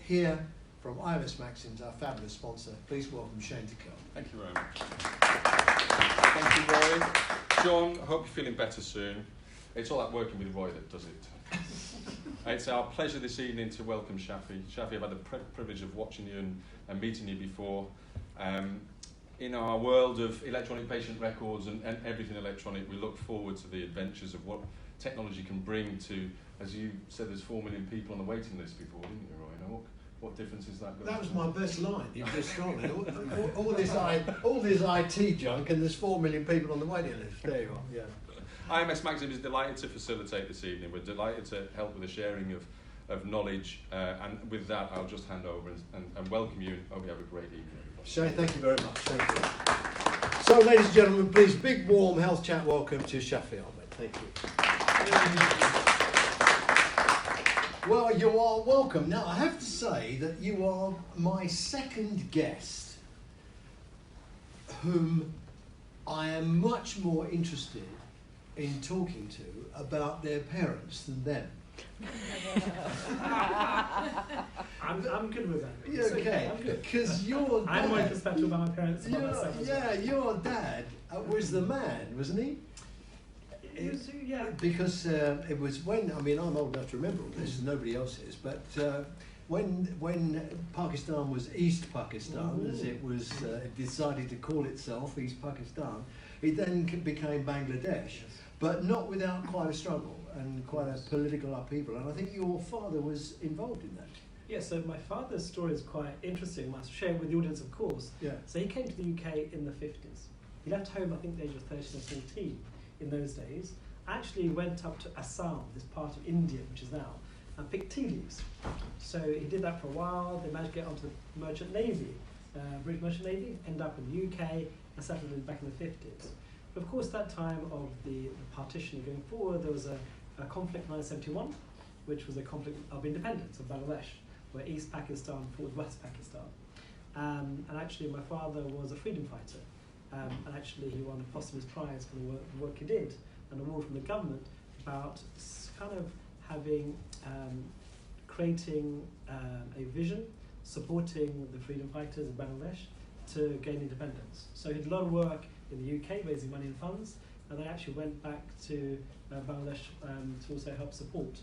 hear from IMS Maxims, our fabulous sponsor. Please welcome Shane Tickell. Thank you very much. Thank you, Roy. Sean, I hope you're feeling better soon. It's all that working with Roy that does it. It's our pleasure this evening to welcome Shafi. Shafi, I've had the privilege of watching you and meeting you before. In our world of electronic patient records and everything electronic, we look forward to the adventures of what technology can bring to, as you said, there's 4 million people on the waiting list before, didn't you, Roy? Now, what difference is that going to That was make? my best line. You've just gone. all this IT junk, and there's 4 million people on the waiting list. There you are. Yeah. IMS Maxim is delighted to facilitate this evening. We're delighted to help with the sharing of knowledge, and with that, I'll just hand over and welcome you, and hope you have a great evening. Shane, thank you very much. Thank you. So, ladies and gentlemen, please, big, warm health chat welcome to Shafi Ahmed. Thank you. Well, you are welcome. Now, I have to say that you are my second guest whom I am much more interested in talking to about their parents than them. I'm good with that. Yeah, okay, because your dad... I'm more introspective about my parents and about myself as well. Your dad was the man, wasn't he? Yeah. Because it was when, I mean, I'm old enough to remember all this, nobody else is, but when Pakistan was East Pakistan, as it was decided to call itself, East Pakistan, it then became Bangladesh, but not without quite a struggle and quite a political upheaval, and I think your father was involved in that. Yeah, so my father's story is quite interesting. I must share it with the audience, of course. Yeah. So he came to the UK in the 50s. He left home, I think, at the age of 13 or 14 in those days. Actually went up to Assam, this part of India, which is now, and picked tea leaves. So he did that for a while. They managed to get onto the Merchant Navy, British Merchant Navy, ended up in the UK and settled back in the 50s. But of course, that time of the partition going forward, there was a conflict in 1971, which was a conflict of independence of Bangladesh, where East Pakistan fought West Pakistan. And actually, my father was a freedom fighter. And actually, he won a posthumous prize for the work he did, an award from the government about kind of having, creating a vision, supporting the freedom fighters in Bangladesh to gain independence. So he did a lot of work in the UK, raising money and funds, and they actually went back to Bangladesh to also help support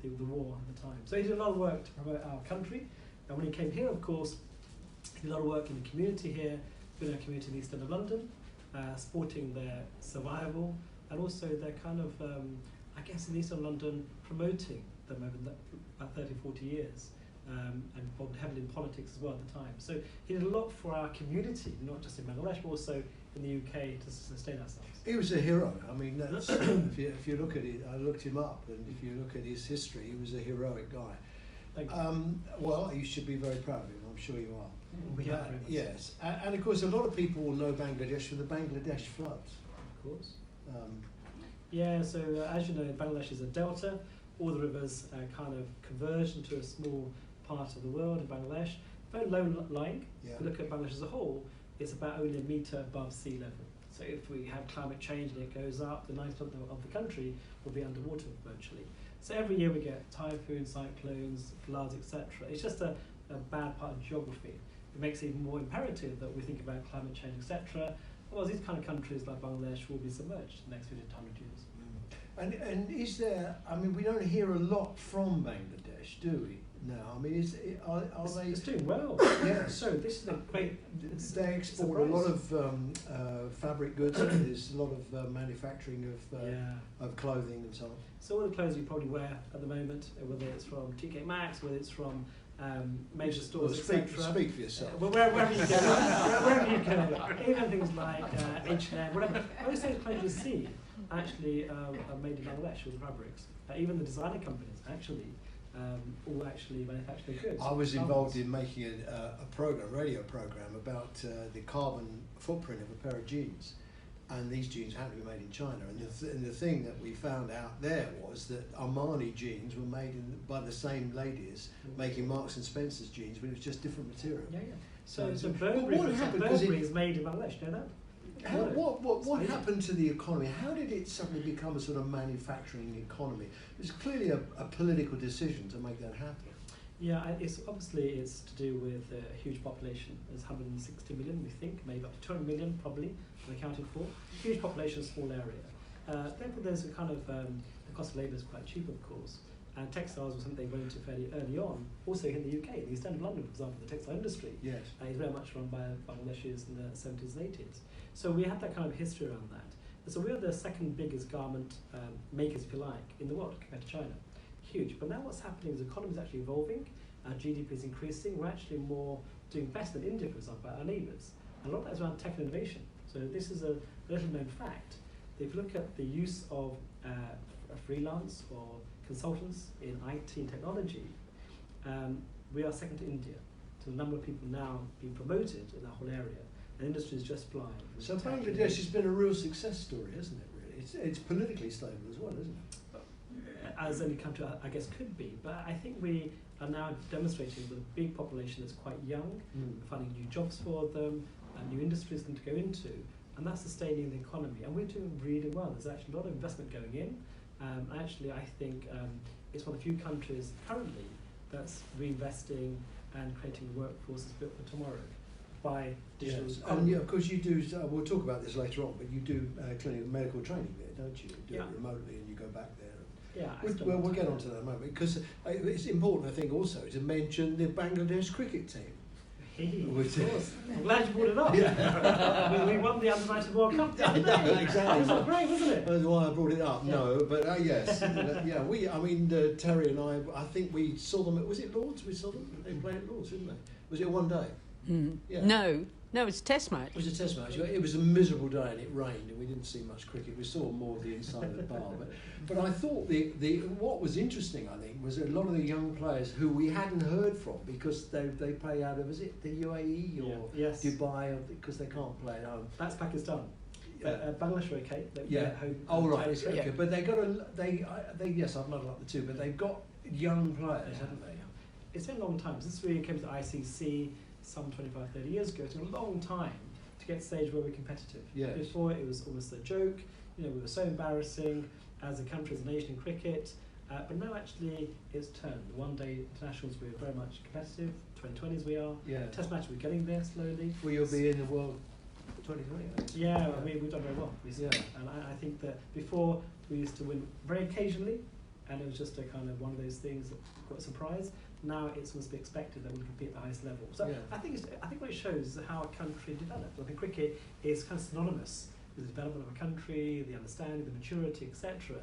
the war at the time. So he did a lot of work to promote our country, and when he came here, of course, he did a lot of work in the community here, building a community in the East End of London, supporting their survival, and also their kind of, I guess in East End of London, promoting them over about 30, 40 years, and involved heavily in politics as well at the time. So he did a lot for our community, not just in Bangladesh, but also in the UK to sustain ourselves. He was a hero. I mean, that's, if you look at it, I looked him up, and if you look at his history, he was a heroic guy. Thank you. Well, you should be very proud of him. I'm sure you are. We are very much. Yes, and of course, a lot of people will know Bangladesh for the Bangladesh floods. Of course. Yeah, so as you know, Bangladesh is a delta. All the rivers kind of converge into a small part of the world in Bangladesh. Very low lying. Yeah. If you look at Bangladesh as a whole, it's about only a metre above sea level. So if we have climate change and it goes up, the 90% of the country will be underwater virtually. So every year we get typhoons, cyclones, floods, etc. It's just a bad part of geography. It makes it even more imperative that we think about climate change, etc. Otherwise, these kind of countries like Bangladesh will be submerged in the next 50 to 100 years. And is there? I mean, we don't hear a lot from Bangladesh, do we? Now, I mean, are they? It's doing well. Yeah. So this is a great. They export a lot of fabric goods. There's a lot of manufacturing of clothing and so on. So all the clothes you probably wear at the moment, whether it's from TK Maxx, whether it's from major stores, etc. Speak for yourself. Well, wherever you go, wherever you go, even things like H&M, whatever. Most of those clothes you see actually are made in Bangladesh with the fabrics. Even the designer companies actually all actually manufacture their goods. I was involved in making a radio program about the carbon footprint of a pair of jeans. And these jeans had to be made in China. And the thing that we found out there was that Armani jeans were made by the same ladies making Marks and Spencer's jeans, but it was just different material. Yeah, yeah. So Burberry is made in Bangladesh, you know that? What happened to the economy? How did it suddenly become a sort of manufacturing economy? It was clearly a political decision to make that happen. It's to do with a huge population. There's 160 million, we think, maybe up to 200 million probably, accounted for. Huge population, small area. Therefore, there's a kind of the cost of labour is quite cheap, of course. And textiles was something they went into fairly early on. Also in the UK, the East End of London, for example, the textile industry is very much run by Bangladeshis in the 70s and 80s. So we have that kind of history around that. And so we are the second biggest garment makers, if you like, in the world compared to China. Huge. But now what's happening is the economy is actually evolving. Our GDP is increasing. We're actually doing better than India, for example, our neighbours. And a lot of that is around tech and innovation. So this is a little known fact. If you look at the use of freelance or consultants in IT and technology, we are second to India. So the number of people now being promoted in that whole area, and industry is just flying. So Bangladesh has been a real success story, hasn't it, really? It's politically stable as well, isn't it? As any country, I guess, could be. But I think we are now demonstrating with a big population that's quite young, finding new jobs for them, new industries for them to go into, and that's sustaining the economy. And we're doing really well. There's actually a lot of investment going in. Actually, I think it's one of the few countries currently that's reinvesting and creating workforces built for tomorrow by digital. Yes. And of course you do, we'll talk about this later on, but you do clinical medical training there, don't you? You do it remotely and you go back there. We'll get on to that in a moment, because it's important, I think, also to mention the Bangladesh cricket team. Of course. I'm glad you brought it up. we won the Under-19 World Cup the other day. Exactly. It was great, wasn't it? That's why I brought it up. No, but yes. Terry and I think we saw them was it Lords? We saw them? They played at Lords, didn't they? Was it one day? Yeah. No, it's a test match. It was a test match. It was a miserable day and it rained and we didn't see much cricket. We saw more of the inside of the bar. But I thought what was interesting, I think, was a lot of the young players who we hadn't heard from because they play out of, is it the UAE or Dubai, or because they can't play at home. That's Pakistan. Bangladesh are okay. At home. Oh right, okay. But they got yes, I've muddled up the two, but they've got young players, haven't they? It's been a long time. Since we came to the ICC some 25, 30 years ago, it took a long time to get to the stage where we're competitive. Yes. Before it was almost a joke, we were so embarrassing as a country, as a nation in cricket, but now actually it's turned. The one-day internationals, we're very much competitive, 2020s we are, test match we're getting there slowly. Well, you'll be in the World 2020, Yeah, I mean, we've done very well recently. And I think that before we used to win very occasionally, and it was just a kind of one of those things that got a surprise. Now it's must be expected that we compete at the highest level. So I think what it shows is how a country develops. I think cricket is kind of synonymous with the development of a country, the understanding, the maturity, etc.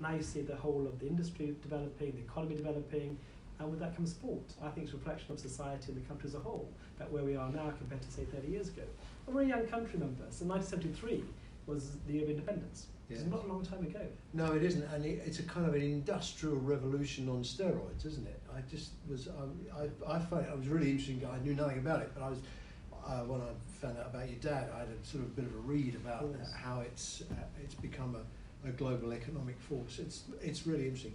Now you see the whole of the industry developing, the economy developing, and with that comes sport. I think it's a reflection of society and the country as a whole, that where we are now compared to, say, 30 years ago. A very young country, remember. So 1973 was the year of independence. Yes. It's not a long time ago. No, it isn't, and it's a kind of an industrial revolution on steroids, isn't it? I found it was really interesting. I knew nothing about it, but I was when I found out about your dad, I had a sort of bit of a read about how it's become a global economic force. It's really interesting.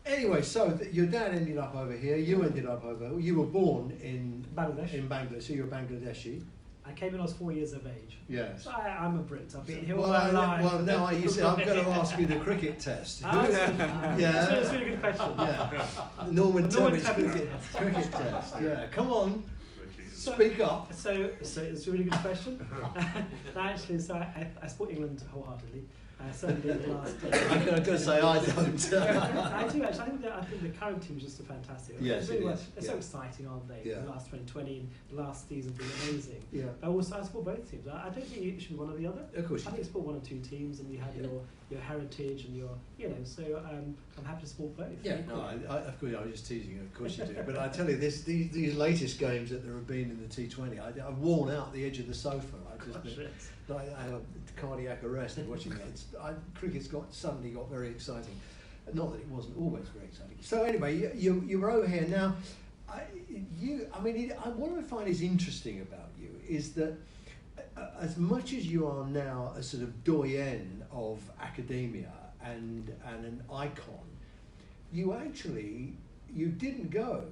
Anyway, so your dad ended up over here. You ended up over. You were born in Bangladesh. In Bangladesh, so you're Bangladeshi. I came when I was 4 years of age. Yes. So I'm a Brit. I've been here all my life. Well, now you see, I'm going to ask you the cricket test. That's a really good question. Yeah. Norman Tebbit's cricket test. Yeah. Come on. Speak up. So it's a really good question. Actually, I support England wholeheartedly. Certainly in the last. I'm going to say I don't. I do actually. I think the current team is just fantastic. Yes, it is. They're so exciting, aren't they? Yeah. The last 2020, the last season been amazing. Yeah. But also, I support both teams. I don't think you should be one or the other. Of course. I think support one or two teams, and you have your heritage and your So I'm happy to support both. Yeah. No, of course I was just teasing you. Of course you do. But I tell you, these latest games that there have been in the T20, I've worn out the edge of the sofa. I had a cardiac arrest watching it. Cricket's suddenly got very exciting. Not that it wasn't always very exciting. So anyway, you were over here now. What I find is interesting about you is that as much as you are now a sort of doyen of academia and an icon, you didn't go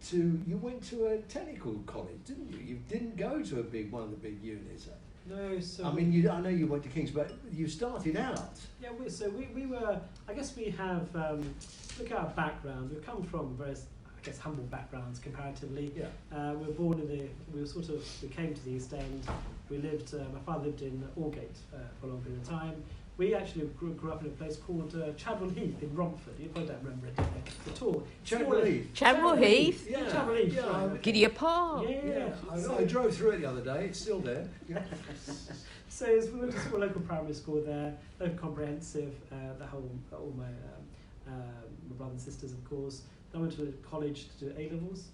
to. You went to a technical college, didn't you? You didn't go to one of the big unis. No, so I know you went to King's, but you started out. Yeah, we were. I guess we have. Look at our background. We've come from various guess, humble backgrounds comparatively. Yeah. We came to the East End. We lived, my father lived in Aldgate for a long period of time. We actually grew up in a place called Chadwell Heath in Romford. You probably don't remember it at all. Chadwell Heath. Chadwell Heath? Yeah. Chadwell Heath. Yeah. Right. Gidea Park. Yeah. I drove through it the other day. It's still there. Yeah. So we went to a local primary school there, local comprehensive, all my brothers and sisters, of course. Then I went to college to do A-levels.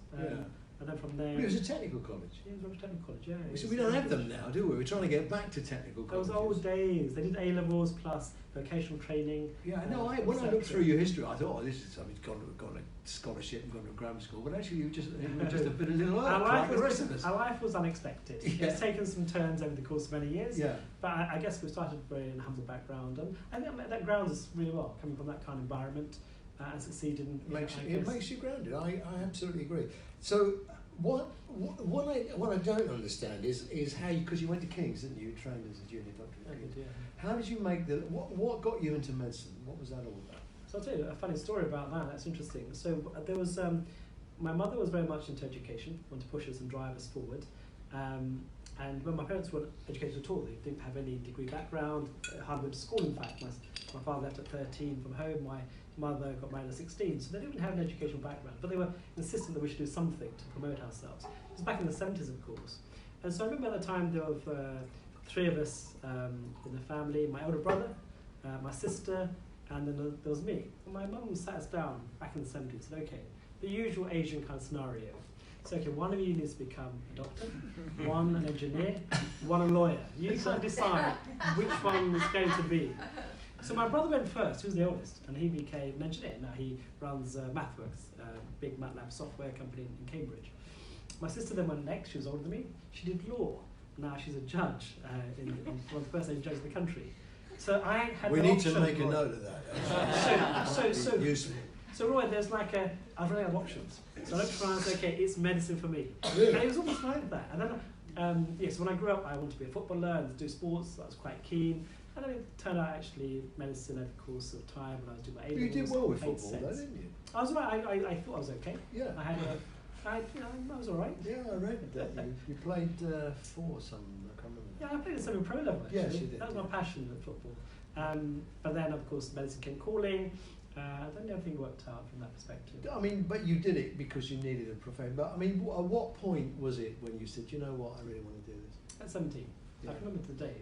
And then from there... It was a technical college. Yeah, it was a technical college, yeah. So we don't have them now, do we? We're trying to get back to technical colleges. Those old days. They did A-levels plus vocational training. Yeah, no, when I looked through your history, I thought, this is somebody's gone a scholarship and gone to grammar school. But actually, you were just a bit a little early, like the rest of us. Our life was unexpected. Yeah. It's taken some turns over the course of many years. Yeah. But I guess we started very in a humble background. And I think that grounds us really well, coming from that kind of environment and succeeding. It makes you grounded. I absolutely agree. So... What I don't understand is how because you went to King's, didn't you? You trained as a junior doctor at King's. Yeah. How did you make what got you into medicine? What was that all about? So I'll tell you a funny story about that. That's interesting. So there was my mother was very much into education, wanted to push us and drive us forward. And when my parents weren't educated at all, they didn't have any degree background, hardly went to school. In fact, my father left at 13 from home. My mother got married at 16, so they didn't have an educational background, but they were insistent that we should do something to promote ourselves. It was back in the 70s, of course. And so I remember at the time there were 3 of us in the family, my older brother, my sister, and then there was me. And my mum sat us down back in the 70s and said, okay, the usual Asian kind of scenario. So, okay, one of you needs to become a doctor, one an engineer, one a lawyer. You can't decide which one it's going to be. So my brother went first, he was the oldest, and he became an engineer. Now he runs MathWorks, a big MATLAB software company in Cambridge. My sister then went next, she was older than me. She did law. Now she's a judge, in one of the first Asian judges in the country. So I had We need to make a note of that. So useful. So Roy, there's I was running out of options. So I looked around and said, okay, it's medicine for me. Really? And it was almost like that. And then, so when I grew up, I wanted to be a footballer and do sports. I was quite keen. And then it turned out actually medicine over the course of time when I was doing my A-levels. You did well with made football, though, sense. didn't you? I was alright. I thought I was okay. Yeah. I was alright. Yeah, I read that. You played for some, I can't remember. Yeah, I played in semi-pro level actually. Yes, you did. That was my passion at football. But then, of course, medicine came calling. Then everything worked out from that perspective. I mean, but you did it because you needed a profession. But I mean, at what point was it when you said, you know what, I really want to do this? At 17. Yeah. I can remember the day.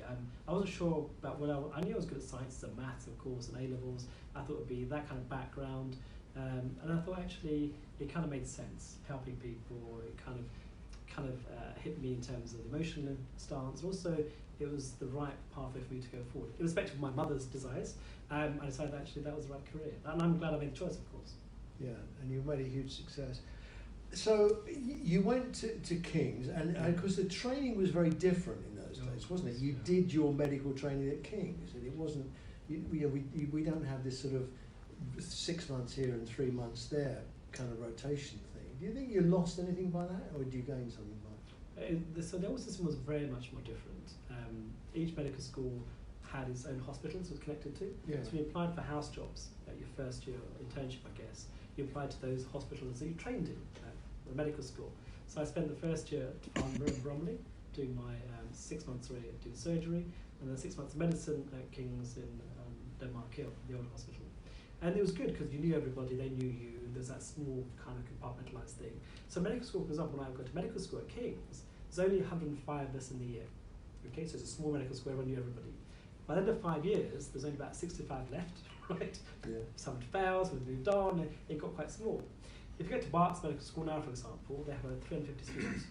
I wasn't sure about what I knew I was good at science and maths, of course, and A-levels. I thought it would be that kind of background. And I thought actually it kind of made sense, helping people. It kind of hit me in terms of the emotional stance. Also, it was the right pathway for me to go forward. Irrespective of my mother's desires, I decided actually that was the right career. And I'm glad I made the choice, of course. Yeah, and you made a huge success. So you went to King's, and of course the training was very different in those days, wasn't it? You did your medical training at King's, and it wasn't. We don't have this sort of 6 months here and 3 months there kind of rotation thing. Do you think you lost anything by that, or did you gain something by it? So the old system was very much more different. Each medical school had its own hospitals it was connected to. Yeah. So we applied for house jobs at your first year internship, I guess. You applied to those hospitals that you trained in at the medical school. So I spent the first year at Bromley doing my 6 months doing surgery, and then 6 months of medicine at King's in Denmark Hill, the old hospital. And it was good because you knew everybody, they knew you, there's that small kind of compartmentalised thing. So medical school, for example, when I got to medical school at King's, there's only 105 of us in the year. Okay, so it's a small medical school, everyone knew everybody. By the end of 5 years, there's only about 65 left, right? Yeah. Some had failed, some had moved on, and it got quite small. If you go to Berks Medical School now, for example, they have 350 students.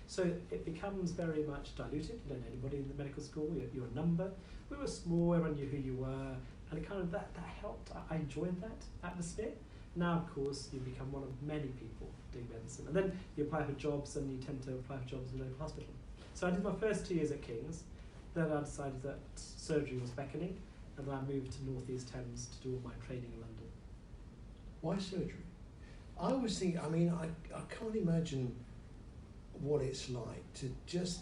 So it becomes very much diluted. You don't know anybody in the medical school, you're a number. We were small, everyone knew who you were, and it kind of that helped. I enjoyed that atmosphere. Now, of course, you become one of many people doing medicine. And then you apply for jobs, and you tend to apply for jobs in a local hospital. So I did my first 2 years at King's, then I decided that surgery was beckoning, and then I moved to North East Thames to do all my training in London. Why surgery? I was thinking, I mean, I can't imagine what it's like to just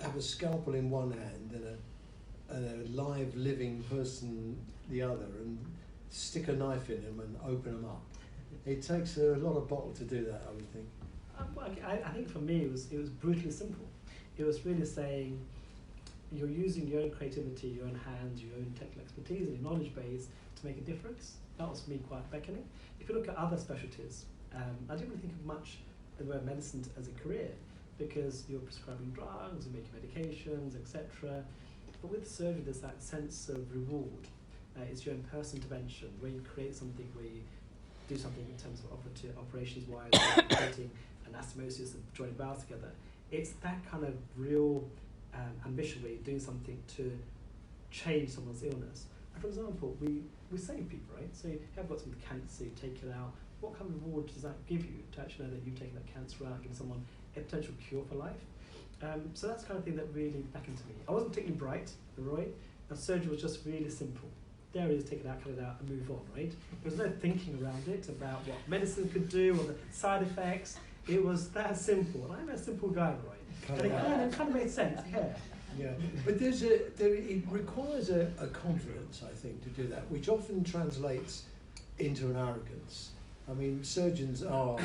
have a scalpel in one hand and a live, living person the other, and stick a knife in them and open them up. It takes a lot of bottle to do that, I would think. I think for me it was brutally simple. It was really saying you're using your own creativity, your own hands, your own technical expertise and your knowledge base to make a difference. That was for me quite beckoning. If you look at other specialties, I didn't really think of much in the way of medicine as a career, because you're prescribing drugs, you're making medications, etc. But with surgery, there's that sense of reward. It's your own personal intervention, where you create something, where you do something in terms of operations-wise, creating anastomosis and joining bowels together. It's that kind of real ambition where you're doing something to change someone's illness. And for example, we save people, right? So you have got some cancer, you take it out. What kind of reward does that give you to actually know that you've taken that cancer out, giving someone a potential cure for life? So that's the kind of thing that really beckoned to me. I wasn't particularly bright, Roy, and surgery was just really simple. There it is, take it out, cut it out, and move on, right? There was no thinking around it about what medicine could do or the side effects. It was that simple. And I'm a simple guy, Roy. And it kind of made sense, yeah. Yeah, but it requires a confidence, I think, to do that, which often translates into an arrogance. I mean, surgeons are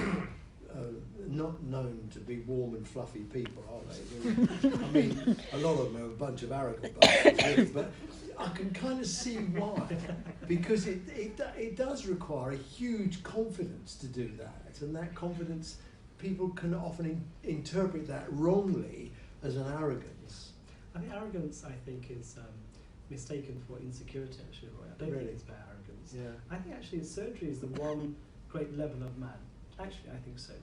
not known to be warm and fluffy people, are they? I mean, a lot of them are a bunch of arrogant bastards, but I can kind of see why, because it does require a huge confidence to do that, and that confidence, people can often interpret that wrongly as an arrogance. I think arrogance, is mistaken for insecurity, actually, Roy. I don't think it's about arrogance. Yeah. I think actually surgery is the one great level of man. Actually, I think so.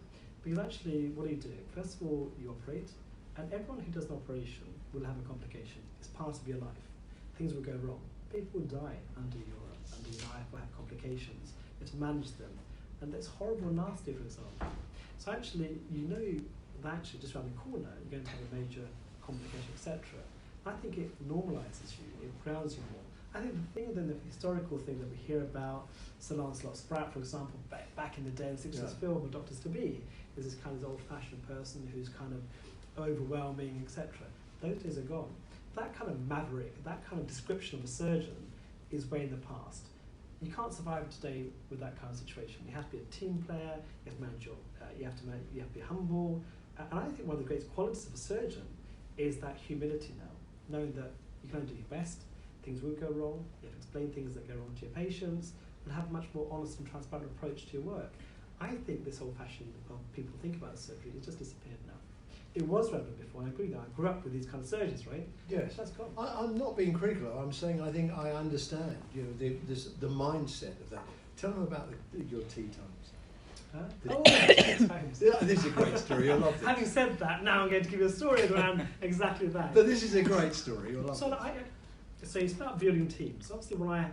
Because actually, what do? First of all, you operate, and everyone who does an operation will have a complication. It's part of your life. Things will go wrong. People will die under your knife or have complications. You have to manage them. And that's horrible and nasty, for example. So actually, you know that actually just around the corner, you're going to have a major complication, etc. I think it normalises you, it grounds you more. I think the thing, then, the historical thing that we hear about Sir Lancelot Spratt, for example, back in the day in the 60s film of Doctors to Be, is this kind of old-fashioned person who's kind of overwhelming, etc. Those days are gone. That kind of maverick, that kind of description of a surgeon is way in the past. You can't survive today with that kind of situation. You have to be a team player, you have to manage your, you have to be humble. And I think one of the greatest qualities of a surgeon is that humility now, knowing that you can only do your best, things will go wrong, you have to explain things that go wrong to your patients, and have a much more honest and transparent approach to your work. I think this whole fashion of people think about surgery has just disappeared now. It was relevant before, and I agree that I grew up with these kind of surgeons, right? Yes. That's gone. I'm not being critical. I'm saying I think I understand, the mindset of that. Tell them about your tea times. Tea times. Yeah, this is a great story. You'll love this. Having said that, now I'm going to give you a story around exactly that. But this is a great story. You'll love it. So you start building teams. Obviously, when I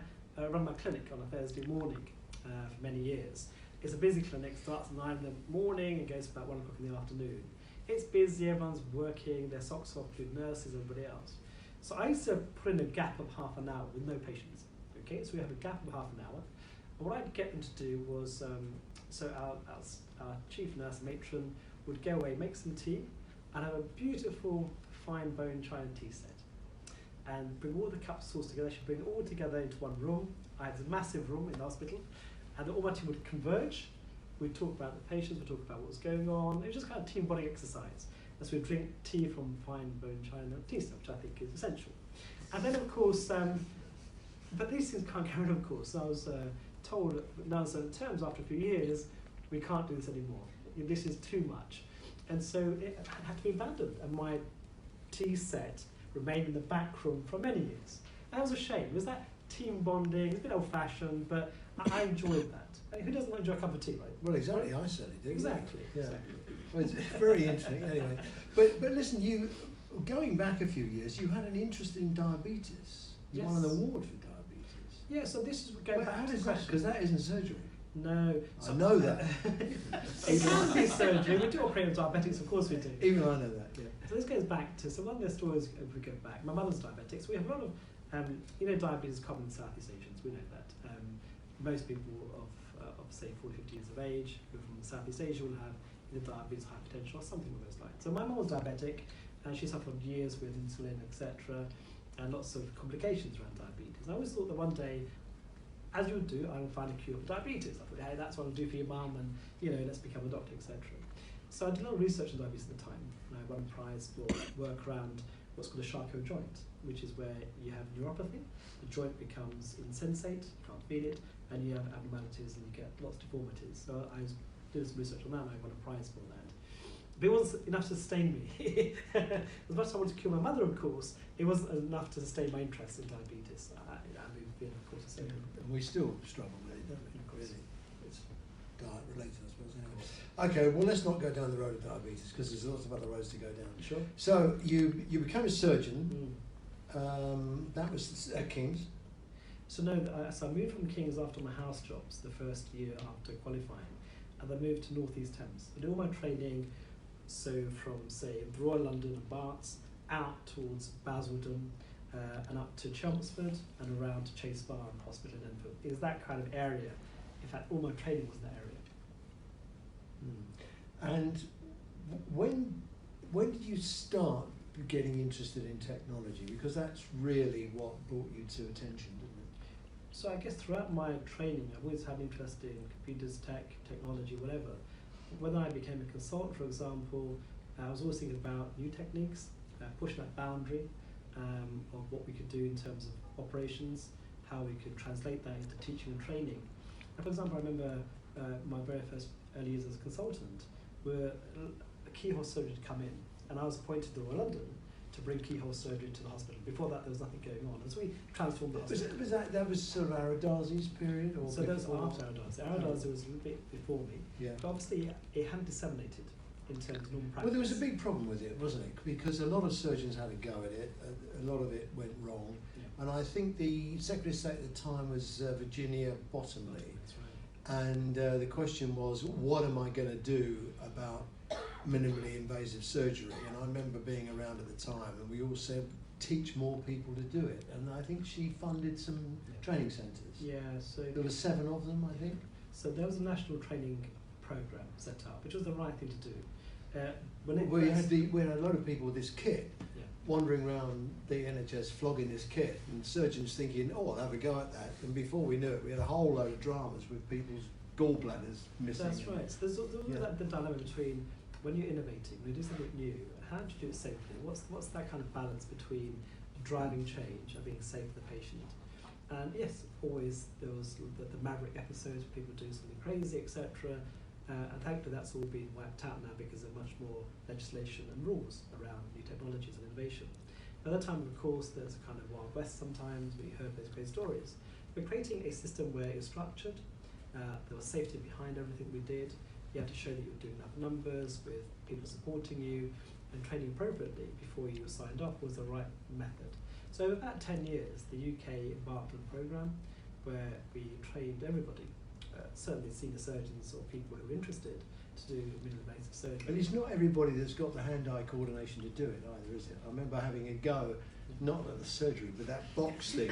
run my clinic on a Thursday morning for many years, it's a busy clinic. Starts at 9 in the morning and goes about 1 o'clock in the afternoon. It's busy, everyone's working, their socks off, including nurses, everybody else. So I used to put in a gap of half an hour with no patients. Okay, so we have a gap of half an hour. And what I'd get them to do was, so our chief nurse, matron, would go away, make some tea, and have a beautiful fine bone china tea set. And bring all the cups sauce together. She'd bring it all together into one room. I had a massive room in the hospital, and all my team would converge. We'd talk about the patients, we'd talk about what was going on. It was just kind of team bonding exercise. And so we'd drink tea from fine bone china tea set, which I think is essential. And then, of course, but these things can't go on, of course. So I was told, now in certain terms, after a few years, we can't do this anymore. This is too much. And so it had to be abandoned. And my tea set remained in the back room for many years. And that was a shame. It was that team bonding, it's a bit old-fashioned, but I enjoyed that. Who doesn't enjoy a cup of tea, right? Well, exactly. I certainly do. Exactly. Yeah. Exactly. Well, it's very interesting. Anyway, but listen, you going back a few years, you had an interesting diabetes. You won an award for diabetes. Yeah. So this is going back how to the does that? question. Because that isn't surgery. No. I know that. It can be surgery. We do operate on diabetics, of course we do. Even I know that. Yeah. So this goes back to some of the stories. If we go back, my mother's diabetic, so we have a lot of, diabetes is common in Southeast Asians. We know that. Most people of say 40, 50 years of age who are from Southeast Asia will have either diabetes, hypertension, or something along those lines. So my mum was diabetic, and she suffered years with insulin, etc., and lots of complications around diabetes. I always thought that one day as you would do, I would find a cure for diabetes. I thought, hey, that's what I'll do for your mum, and let's become a doctor, etc. So I did a lot of research on diabetes at the time, and I won a prize for work around what's called a Charcot joint, which is where you have neuropathy, the joint becomes insensate, you can't feel it, and you have abnormalities and you get lots of deformities. So I was doing some research on that, and I won a prize for that. But it wasn't enough to sustain me. As much as I wanted to cure my mother, of course, it wasn't enough to sustain my interest in diabetes. I moved in, of course, the same. And we still struggle with it, don't we? Really, it's diet related, I suppose. Anyway. Okay, well, let's not go down the road of diabetes because there's lots of other roads to go down. Sure. So you became a surgeon. That was at King's. So no, so I moved from King's after my house jobs the first year after qualifying, and I moved to North East Thames. I did all my training, so from say the Royal London and Barts out towards Basildon and up to Chelmsford and around to Chase Farm Hospital in Enfield. It was that kind of area. In fact, all my training was in that area. And when did you start getting interested in technology? Because that's really what brought you to attention, didn't it? So I guess throughout my training, I've always had an interest in computers, technology, whatever. When I became a consultant, for example, I was always thinking about new techniques, pushing that boundary of what we could do in terms of operations, how we could translate that into teaching and training. And for example, I remember my very first early years as a consultant, where a keyhole surgery had come in, and I was appointed to Royal London to bring keyhole surgery to the hospital. Before that, there was nothing going on, and so we transformed the hospital. That was sort of Aradazi's period, or so that was before? after Aradazi. Aradazi was a little bit before me, but obviously it hadn't disseminated in terms of normal practice. Well, there was a big problem with it, wasn't it? Because a lot of surgeons had a go at it, a lot of it went wrong, and I think the Secretary of State at the time was Virginia Bottomley. That's right. And the question was, what am I going to do about minimally invasive surgery? And I remember being around at the time, and we all said, teach more people to do it. And I think she funded some training centres. Yeah, so there were 7 of them, I think. So there was a national training programme set up, which was the right thing to do. We had a lot of people with this kit, wandering around the NHS flogging this kit, and surgeons thinking, oh, I'll have a go at that. And before we knew it, we had a whole load of dramas with people's gallbladders missing. That's right. So there's the dilemma between when you're innovating, when you do something new, how do you do it safely? What's that kind of balance between driving change and being safe for the patient? And yes, always there was the maverick episodes where people do something crazy, etc. And thankfully that's all been wiped out now because there's much more legislation and rules around new technologies and innovation. At that time, of course, there's a kind of Wild West sometimes, we heard those great stories. But creating a system where it's structured, there was safety behind everything we did. You had to show that you were doing enough numbers with people supporting you and training appropriately before you were signed off was the right method. So over about 10 years, the UK embarked on a programme where we trained everybody, certainly senior surgeons or people who were interested, to do minimally invasive surgery. But it's not everybody that's got the hand-eye coordination to do it either, is it? I remember having a go, not at the surgery, but that box thing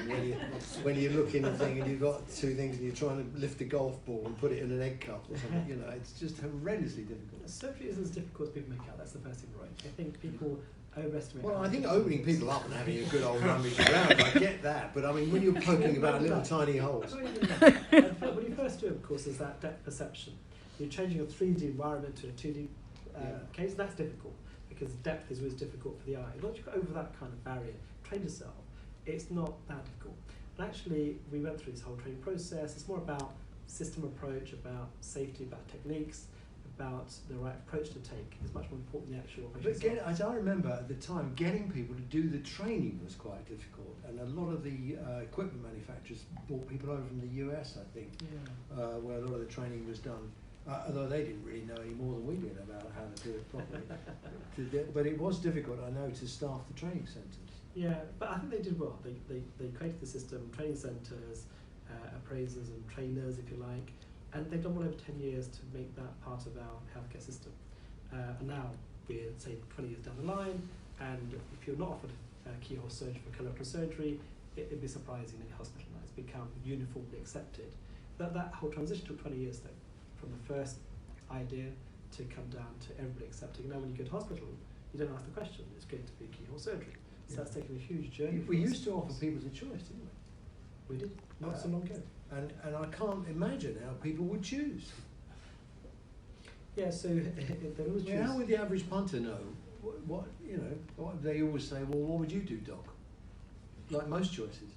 when you look in the thing and you've got 2 things and you're trying to lift a golf ball and put it in an egg cup or something. It's just horrendously difficult. Surgery isn't as difficult as people make out. That's the first thing, right? I think people overestimate. Well, I think opening people up and having a good old rummage around, I get that. But I mean, when you're poking about little tiny holes. When you first do it, of course, there's that depth perception. You're changing a 3D environment to a 2D case. That's difficult because depth is always difficult for the eye. Once you go over that kind of barrier, train yourself, it's not that difficult. And actually, we went through this whole training process. It's more about system approach, about safety, about techniques, about the right approach to take. It's much more important than the actual operation. But as I remember at the time, getting people to do the training was quite difficult. And a lot of the equipment manufacturers brought people over from the US, I think, where a lot of the training was done. Although they didn't really know any more than we did about how to do it properly. But it was difficult, I know, to staff the training centres. Yeah, but I think they did well. They created the system, training centres, appraisers and trainers, if you like, and they've done well over 10 years to make that part of our healthcare system. And now we're, say, 20 years down the line, and if you're not offered keyhole surgery for colorectal surgery, it'd be surprising in a hospital now. It's become uniformly accepted. That whole transition took 20 years, though, from the first idea to come down to everybody accepting. Now when you go to hospital, you don't ask the question, it's going to be keyhole surgery. So that's taken a huge journey. We used to offer people the choice, didn't we? We did, not so long ago. And I can't imagine how people would choose. Yeah, so they always choose. How would the average punter know? What they always say, well, what would you do, Doc? Like most choices.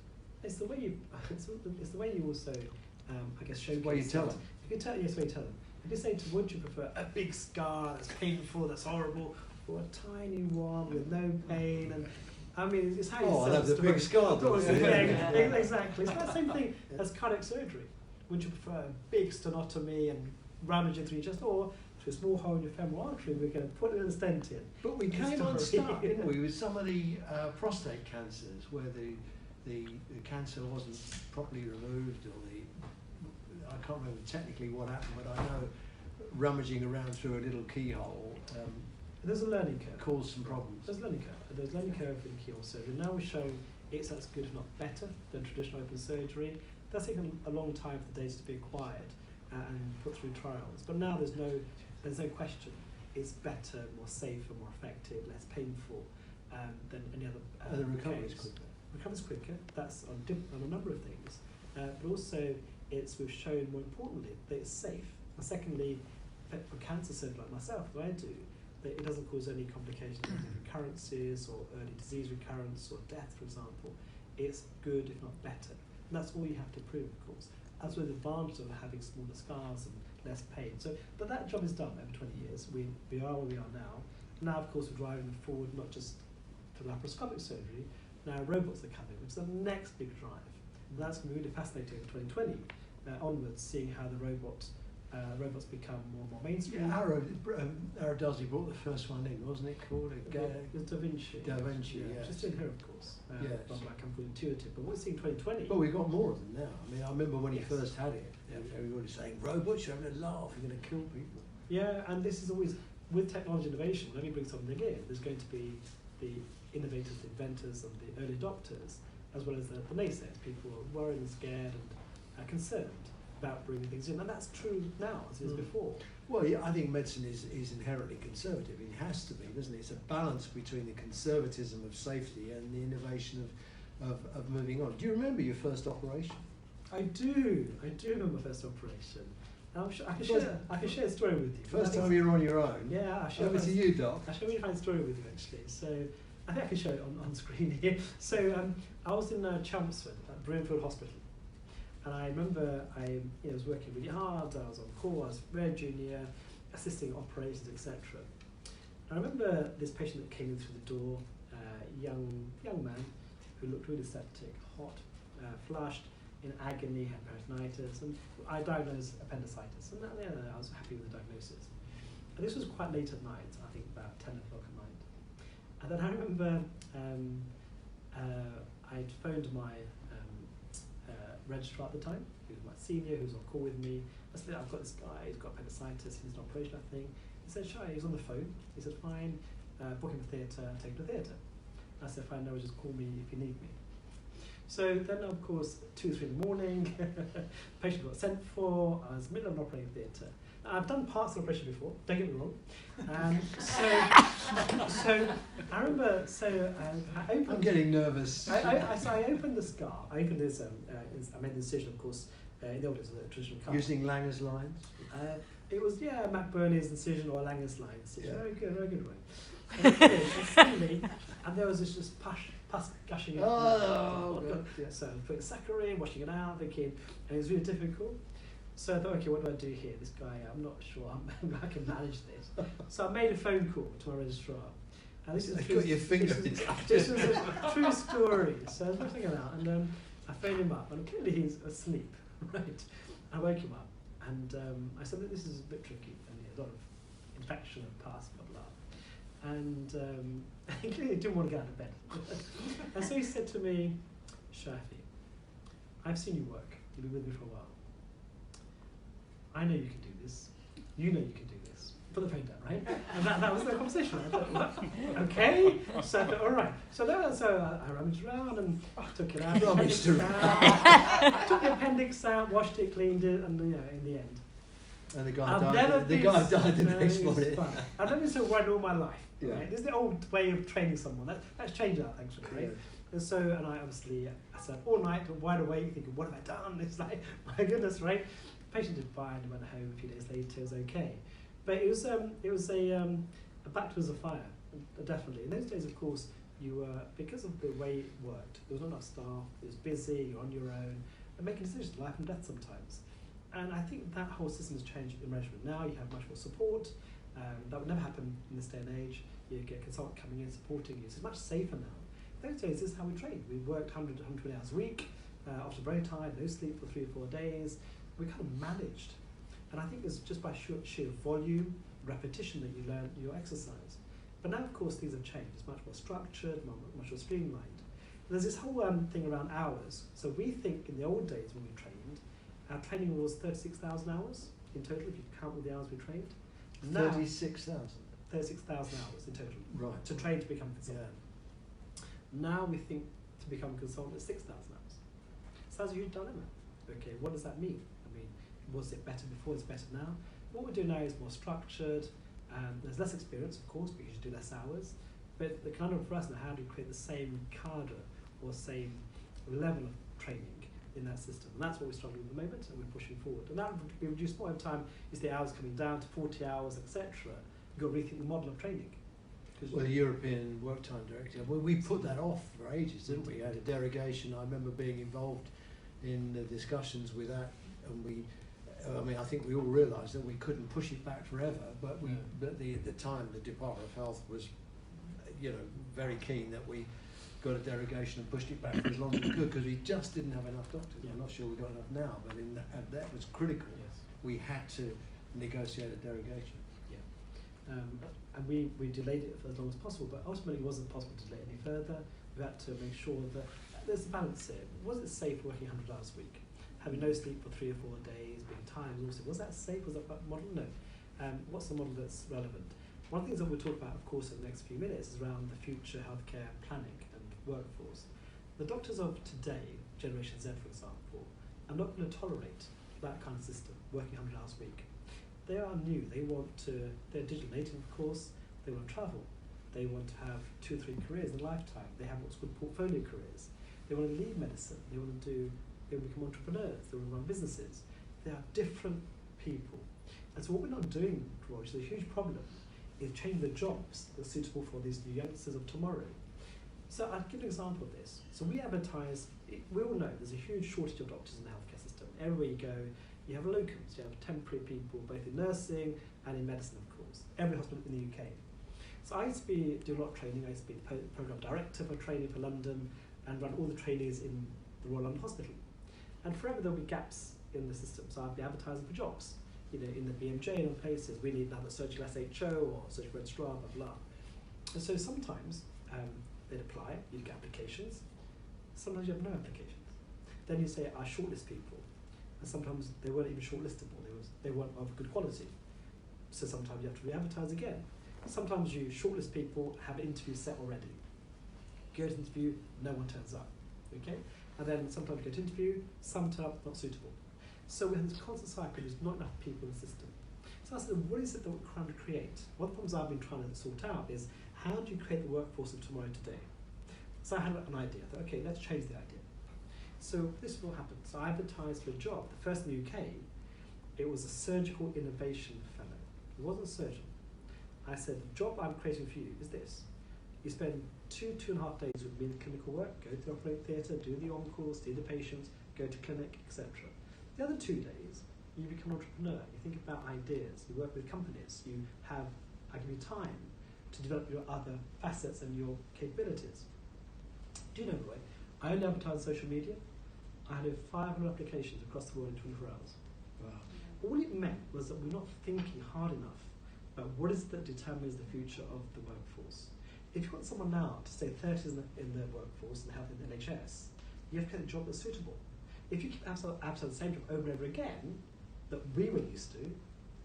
It's the way you. It's the way you also, I guess, showcase. The way you tell them. You can tell. Yes, the way you tell them. If you say, would you prefer a big scar that's painful, that's horrible, or a tiny one with no pain? And I mean, it's how you. Oh, I love the big scar. Exactly. It's the same thing as cardiac surgery. Would you prefer a big stenotomy and ramaging through your chest, or to a small hole in your femoral artery, we're going to put in a stent in? But we came unstuck, didn't we, with some of the prostate cancers where the cancer wasn't properly removed, or I can't remember technically what happened, but I know rummaging around through a little keyhole there's a learning curve. Caused some problems. There's a learning curve. There's a learning curve in keyhole surgery. Now we've shown it's as good, if not better, than traditional open surgery. That's taken a long time for the data to be acquired and put through trials. But now there's no question. It's better, more safer, more effective, less painful than any other. And the recovery is case. quicker. Recovers quicker. That's on a number of things. But also, we've shown more importantly that it's safe. And secondly, for cancer surgery like myself, what I do, that it doesn't cause any complications like recurrences or early disease recurrence or death, for example. It's good, if not better. And that's all you have to prove, of course. That's where the advantage of having smaller scars and less pain. So, but that job is done over 20 years. We are where we are now. Now, of course, we're driving forward not just to laparoscopic surgery. Now robots are coming, which is the next big drive. And that's going to be really fascinating in 2020 onwards, seeing how the robots become more and more mainstream. Yeah, Aradazzi brought the first one in, wasn't it called? It was Da Vinci. Da Vinci, yes. Just in here, of course. Yes. From like intuitive. But we're seeing 2020. Well, we've got more of them now. I mean, I remember when he first had it, everybody was saying, robots, you're having a laugh, you're going to kill people. Yeah, and this is always, with technology innovation, when you bring something in, there's going to be the innovators, the inventors, and the early adopters, as well as the naysayers. People are worried and scared and concerned about bringing things in, and that's true now as it is before. Well, yeah, I think medicine is inherently conservative. It has to be, doesn't it? It's a balance between the conservatism of safety and the innovation of moving on. Do you remember your first operation? I do remember my first operation. I'm sure I can share a story with you. First time you were on your own? Yeah, I'll share. Over to you, Doc. I'll share a really funny story with you, actually. So I think I can show it on screen here. So I was in Chelmsford at Broomfield Hospital. And I remember I was working really hard, I was on call, I was very junior, assisting operations, etc. I remember this patient that came in through the door, young man who looked really septic, hot, flushed, in agony, had peritonitis, and I diagnosed appendicitis. And I was happy with the diagnosis. And this was quite late at night, I think about 10 o'clock at night. And then I remember I'd phoned my registrar at the time, who was my senior, who was on call with me. I said, I've got this guy, he's got appendicitis, he needs an operation, I think. He said, sure, he was on the phone. He said, fine, book him for theatre, take him to theatre. I said, fine, no, just call me if you need me. So then, of course, 2 or 3 in the morning, patient got sent for, I was in the middle of an operating theatre. I've done parts of the operation before, don't get me wrong. So I remember, I opened... I'm getting nervous. I opened the scar. I opened this, I made the incision, of course, in the old days, a traditional cut. Using Langer's lines? It was, Mac Burney's incision or Langer's line incision. Yeah. Very good way. And there was this just pus gushing out. Oh, God. Yeah. So I put saccharine, washing it out, thinking, and it was really difficult. So I thought, okay, what do I do here? This guy, I'm not sure I can manage this. So I made a phone call to my registrar. And this is got your finger. This was a true story. So I was working it out, and I phoned him up, and clearly he's asleep, right? I woke him up, and I said that this is a bit tricky, and a lot of infection and pus, blah blah. And he clearly didn't want to get out of bed. And so he said to me, Shafi, I've seen you work. You've been with me for a while. I know you can do this. You know you can do this. Put the phone down, right? And that was the conversation. I thought, what? Okay. So I thought, all right. So I rummaged around and took it out. Took the appendix out, washed it, cleaned it, and in the end. And the guy I've died. never The been guy died the no, next it was morning. fun. I've never been so worried all my life. Yeah. Right? This is the old way of training someone. That's changed that actually. Right? Yeah. And so, and I obviously, I sat all night, wide awake, thinking, what have I done? It's like, my goodness, right? Patient did fine, went home a few days later, it was okay. But it was a baptism of fire, definitely. In those days, of course, you were, because of the way it worked, there was not enough staff, it was busy, you're on your own, and making decisions, life and death sometimes. And I think that whole system has changed in management. Now you have much more support. That would never happen in this day and age. You get a consultant coming in, supporting you. So it's much safer now. Those days, this is how we trained. We worked 100 to 120 hours a week, often very tired, no sleep for 3 or 4 days. We kind of managed. And I think it's just by sheer volume, repetition that you learn your exercise. But now, of course, things have changed. It's much more structured, much more streamlined. There's this whole thing around hours. So we think in the old days when we trained, our training was 36,000 hours in total, if you count all the hours we trained. Now, 36,000. 36,000 hours in total. Right. To train to become a consultant. Now we think to become a consultant is 6,000 hours. So that's a huge dilemma. Okay, what does that mean? I mean, was it better before? It's better now. What we do now is more structured. There's less experience, of course, because you do less hours. But the kind of for us now, how do you create the same cadre or same level of training in that system? And that's what we're struggling with at the moment, and we're pushing forward. And that would be reduced more over time. Is the hours coming down to 40 hours, etc. You've got to rethink the model of training. Well, the European Work Time Directive, well, we put that off for ages, didn't we? We had a derogation. I remember being involved in the discussions with that, and I think we all realised that we couldn't push it back forever, but at the time the Department of Health was, very keen that we got a derogation and pushed it back for as long as we could, because we just didn't have enough doctors. Yeah. I'm not sure we got enough now, but that was critical. Yes. We had to negotiate a derogation. And we delayed it for as long as possible, but ultimately it wasn't possible to delay it any further. We had to make sure that there's a balance here. Was it safe working 100 hours a week? Having no sleep for 3 or 4 days, being tired also. Was that safe? Was that model? No. What's the model that's relevant? One of the things that we'll talk about, of course, in the next few minutes is around the future healthcare planning and workforce. The doctors of today, Generation Z for example, are not going to tolerate that kind of system, working 100 hours a week. They are new. They're digital native, of course. They want to travel. They want to have 2 or 3 careers in a lifetime. They have what's called portfolio careers. They want to leave medicine. They want to become entrepreneurs. They want to run businesses. They are different people. And so what we're not doing, which is a huge problem, is changing the jobs that are suitable for these new youngsters of tomorrow. So I'll give an example of this. So we advertise, we all know there's a huge shortage of doctors in the healthcare system. Everywhere you go, you have locums, you have temporary people, both in nursing and in medicine, of course. Every hospital in the UK. So I used to do a lot of training. I used to be the programme director for training for London and run all the trainees in the Royal London Hospital. And forever there'll be gaps in the system. So I'd be advertising for jobs, in the BMJ and other places. We need another surgical SHO or surgical registrar, blah, blah. And so sometimes they'd apply, you'd get applications. Sometimes you have no applications. Then you say, I shortlist people. And sometimes they weren't even shortlistable. They weren't of good quality. So sometimes you have to re-advertise again. Sometimes you shortlist people, have interviews set already. Go to interview, no one turns up. Okay? And then sometimes you go to interview, some turn up, not suitable. So we have this constant cycle, there's not enough people in the system. So I said, what is it that we're trying to create? One of the problems I've been trying to sort out is, how do you create the workforce of tomorrow today? So I had an idea. I thought, okay, let's change the idea. So this is what happened. So I advertised for a job. The first in the UK, it was a surgical innovation fellow. It wasn't a surgeon. I said, the job I'm creating for you is this. You spend 2.5 days with me in clinical work, go to the operating theatre, do the on-call, see the patients, go to clinic, etc. The other 2 days, you become an entrepreneur. You think about ideas. You work with companies. I give you time to develop your other facets and your capabilities. Do you know, Roy, I only advertise on social media. I had over 500 applications across the world in 24 hours. Wow. All it meant was that we're not thinking hard enough about what is that determines the future of the workforce. If you want someone now to stay 30 in the workforce and health in the NHS, you have to get a job that's suitable. If you keep advertising the same job over and over again that we were used to,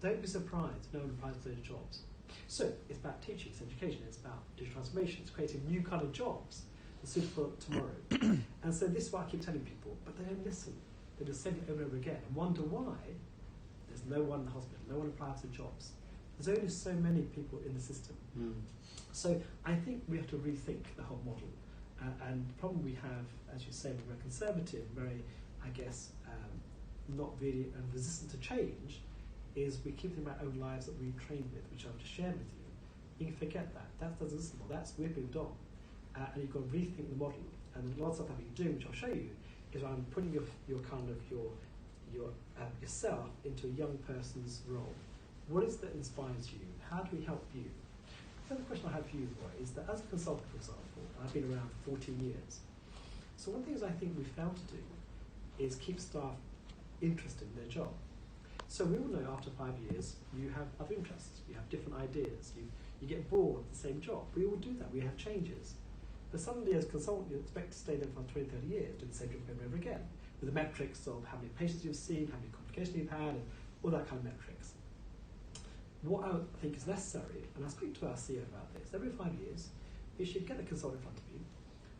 don't be surprised if no one applies for those jobs. So it's about teaching, it's education, it's about digital transformation, it's creating new kind of jobs that's suitable tomorrow. And so this is what I keep telling people, but they don't listen. They just say it over and over again and wonder why there's no one in the hospital, no one applies for jobs. There's only so many people in the system. So I think we have to rethink the whole model. And the problem we have, as you say, we're conservative, very, I guess, not really resistant to change, is we keep thinking about our own lives that we've trained with, which I've just shared with you. You can forget that. That doesn't exist anymore. We've moved on. And you've got to rethink the model. And a lot of stuff that we do, which I'll show you, is around putting yourself into a young person's role. What is that inspires you? How do we help you? The other question I have for you, Roy, is that as a consultant, for example, I've been around for 14 years. So one of the things I think we fail to do is keep staff interested in their job. So we all know after 5 years, you have other interests, you have different ideas, you get bored with the same job. We all do that, we have changes. But suddenly as a consultant, you expect to stay there for 20, 30 years, do the same job over and over again, with the metrics of how many patients you've seen, how many complications you've had, and all that kind of metrics. What I think is necessary, and I speak to our CEO about this, every 5 years, you should get the consultant in front of you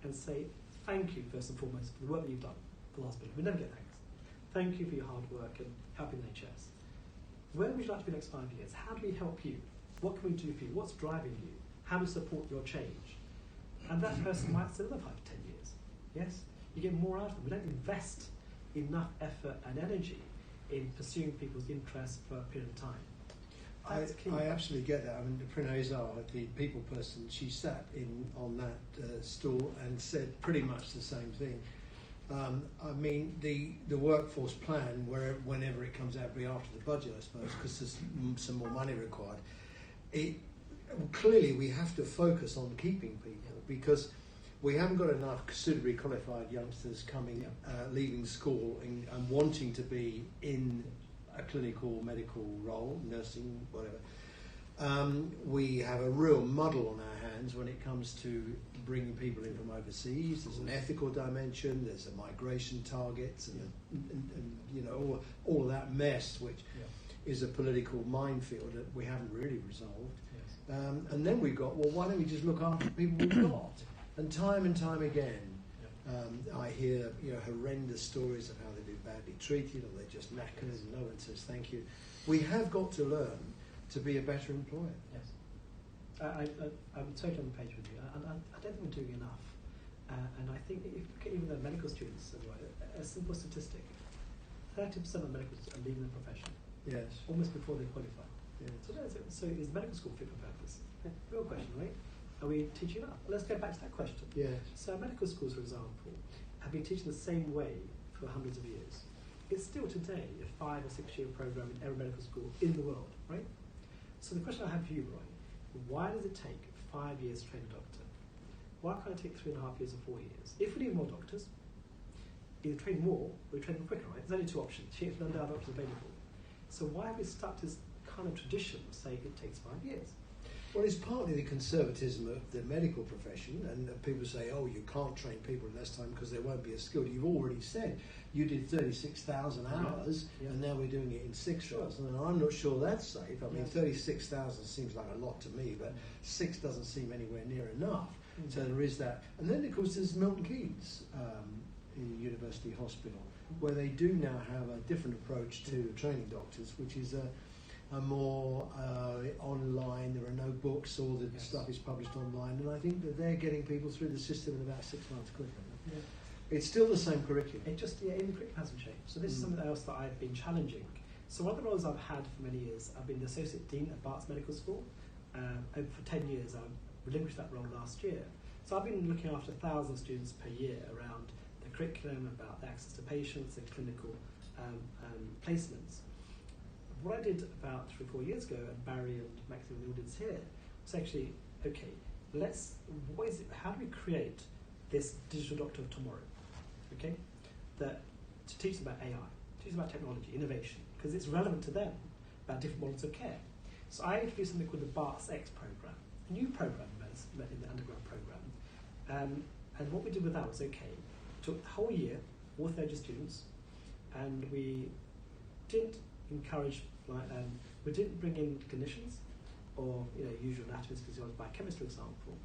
and say, thank you, first and foremost, for the work that you've done for the hospital. We never get thanks. Thank you for your hard work and helping the NHS. Where would you like to be the next 5 years? How do we help you? What can we do for you? What's driving you? How do we support your change? And that person might still live 5 to 10 years. Yes? You get more out of them. We don't invest enough effort and energy in pursuing people's interests for a period of time. I absolutely get that. I mean, Pranazar, the people person, she sat on that stool and said pretty much the same thing. I mean, the workforce plan, whenever it comes out, be after the budget, I suppose, because there's some more money required. Clearly, we have to focus on keeping people because we haven't got enough suitably qualified youngsters leaving school and wanting to be in a clinical medical role, nursing, whatever. We have a real muddle on our hands when it comes to bringing people in from overseas. There's an ethical dimension, there's a migration targets, and all of that mess, which is a political minefield that we haven't really resolved. Yes. And then we've got, well, why don't we just look after the people we've got? And time again, I hear horrendous stories of how they've been badly treated or they're just knackered and no one says thank you. We have got to learn to be a better employer. Yes. I'm totally on the page with you. I don't think we're doing enough. And I think if you look at even the medical students, a simple statistic, 30% of medical students are leaving the profession. Yes. Almost before they qualify. Yes. So is medical school fit for purpose? Real question, right? Are we teaching enough? Let's go back to that question. Yes. So medical schools, for example, have been teaching the same way for hundreds of years. It's still today a 5 or 6 year program in every medical school in the world, right? So the question I have for you, Roy, why does it take 5 years to train a doctor? Why can't it take 3.5 years or 4 years? If we need more doctors, either train more or train them quicker, right? There's only 2 options. If none of our doctors available. So why have we stuck to this kind of tradition of saying it takes 5 years? Well, it's partly the conservatism of the medical profession, and people say, oh, you can't train people in less time because they won't be as skilled. You've already said you did 36,000 hours, and now we're doing it in 6,000, and I'm not sure that's safe. I mean, 36,000 seems like a lot to me, but 6 doesn't seem anywhere near enough. So there is that. And then, of course, there's Milton Keynes in University Hospital, where they do now have a different approach to training doctors, which is a more online. There are no books, all the stuff is published online, and I think that they're getting people through the system in about 6 months quicker. Yeah. It's still the same curriculum. It just, the curriculum hasn't changed. So this is something else that I've been challenging. So one of the roles I've had for many years, I've been the Associate Dean at Barts Medical School. For 10 years, I relinquished that role last year. So I've been looking after 1,000 students per year around the curriculum, about the access to patients and clinical placements. What I did about 3 or 4 years ago, and Barry and Maxim in the audience here, was actually, okay, how do we create this digital doctor of tomorrow? Okay, to teach them about AI, teach them about technology, innovation, because it's relevant to them about different models of care. So I introduced something called the Barts X program, a new program in the undergrad program. And what we did with that was, okay, took the whole year, all 30 students, and we didn't encourage, we didn't bring in clinicians or usual anatomists, physiologists, biochemists, for example.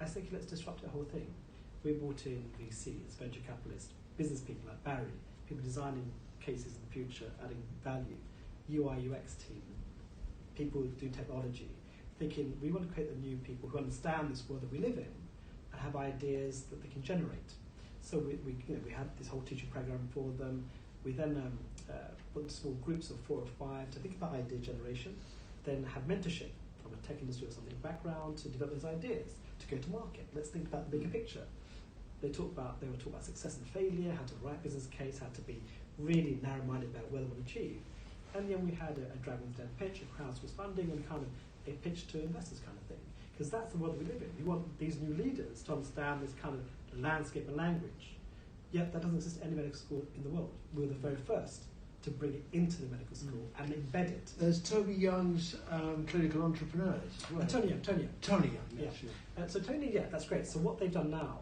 I said, okay, let's disrupt the whole thing. We brought in VCs, venture capitalists, business people like Barry, people designing cases in the future, adding value. UI UX team, people who do technology, thinking we want to create the new people who understand this world that we live in and have ideas that they can generate. So we had this whole teaching program for them. We then put small groups of 4 or 5 to think about idea generation, then have mentorship from a tech industry or something background to develop those ideas, to go to market. Let's think about the bigger picture. They will talk about success and failure, how to write business case, how to be really narrow-minded about what they want to achieve. And then we had a Dragon's Den pitch, a crowdsourced funding, and kind of a pitch to investors kind of thing. Because that's the world we live in. We want these new leaders to understand this kind of landscape and language. Yet that doesn't exist in any medical school in the world. We were the very first to bring it into the medical school and embed it. There's Toby Young's clinical entrepreneurs. Right? Tony Young. Tony Young, Yeah. Sure. So Tony, yeah, that's great. So what they've done now,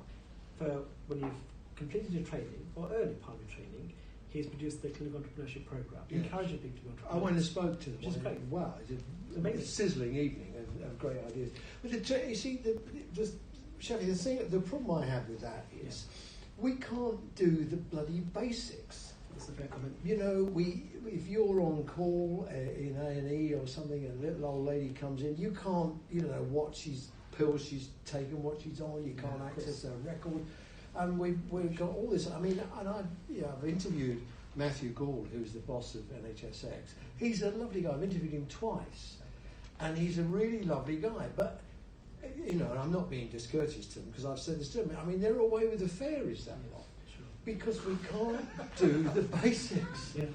for when you've completed your training, or early part of your training, he's produced the clinical entrepreneurship program, encouraging people to be entrepreneurs. I went and spoke to them. Which is great. Wow, it's amazing. A sizzling evening of great ideas. But you see, Shafi, the problem I have with that is we can't do the bloody basics. That's a fair comment. You know, if you're on call in A&E or something, and a little old lady comes in, you can't, what pills she's taken, what she's on. You can't access her record. And we've got all this. I mean, and I've interviewed Matthew Gould, who's the boss of NHSX. He's a lovely guy. I've interviewed him twice, and he's a really lovely guy. But and I'm not being discourteous to them because I've said this to them. I mean, they're away with the fairies that lot because we can't do the basics. Yeah.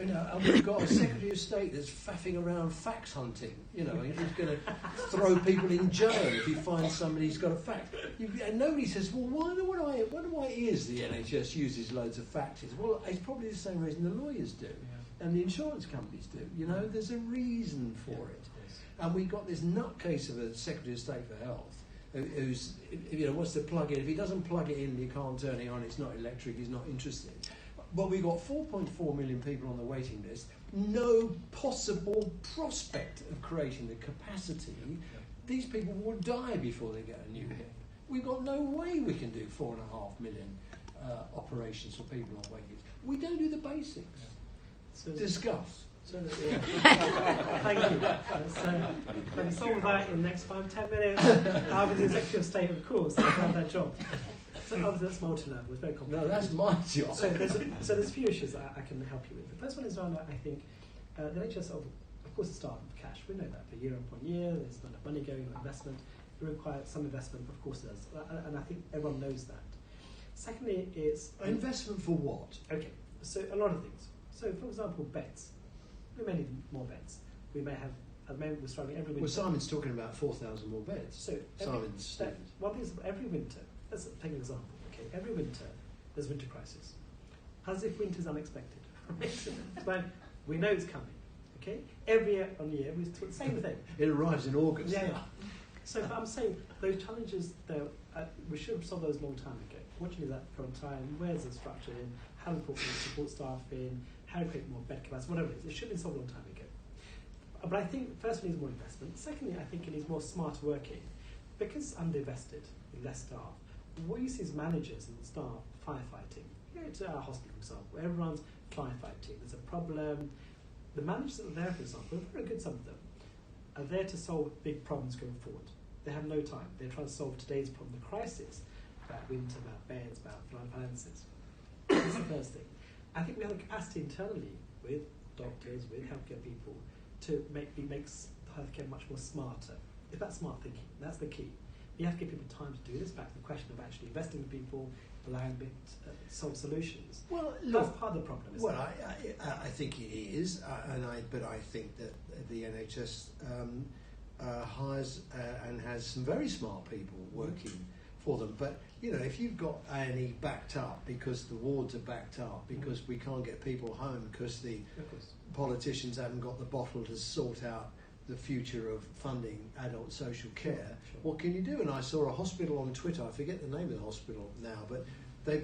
And we've got a Secretary of State that's faffing around fax hunting. He's going to throw people in jail if he finds somebody who's got a fax. And nobody says, well, why is the NHS uses loads of faxes? Well, it's probably the same reason the lawyers do, and the insurance companies do. There's a reason for it. And we got this nutcase of a Secretary of State for Health who's, wants to plug in. If he doesn't plug it in, you can't turn it on. It's not electric. He's not interested. But we've got 4.4 million people on the waiting list. No possible prospect of creating the capacity. These people will die before they get a new hip. We've got no way we can do 4.5 million operations for people on waiting lists. We don't do the basics. So discuss. Thank you. Let me solve that in the next 5-10 minutes. I was the Secretary of State, of course. I've done that job. So that's multi-level. It's very complicated. No, that's my job. So there's a few issues that I can help you with. The first one is around, I think, the NHS, of course, it's starting with cash. We know that for year upon year, there's not enough money going on investment. It requires some investment, of course it does. And I think everyone knows that. Secondly, it's... Investment for what? Okay, so a lot of things. So, for example, beds. We may need more beds. We may have... At the moment, we're struggling every winter. Well, Simon's talking about 4,000 more beds. So one thing is, every winter, let's take an example. Okay, every winter, there's winter crisis. As if winter's unexpected. But we know it's coming. Okay, every year on year, we do the same thing. It arrives in August. Yeah. So I'm saying those challenges, we should have solved those a long time ago. Fortunately, that current time, where's the structure in, how to put support staff in, how to create more bed capacity, whatever it is. It should have been solved a long time ago. But I think, first, it needs more investment. Secondly, I think it needs more smart working. Because underinvested, with less staff, what you see is managers and staff firefighting. You go to our hospital, for example, everyone's firefighting. There's a problem. The managers that are there, for example, are very good, some of them, are there to solve big problems going forward. They have no time. They're trying to solve today's problem, the crisis, about winter, about beds, about finances. That's the first thing. I think we have the capacity internally with doctors, with healthcare people, to make healthcare much more smarter. It's about smart thinking. That's the key. You have to give people time to do this. Back to the question of actually investing in people, allowing them to solve solutions. Well, that's part of the problem. Well, I think it is, but I think that the NHS hires and has some very smart people working for them. But if you've got A&E backed up because the wards are backed up because we can't get people home because the politicians haven't got the bottle to sort out the future of funding adult social care, what can you do? And I saw a hospital on Twitter, I forget the name of the hospital now, but they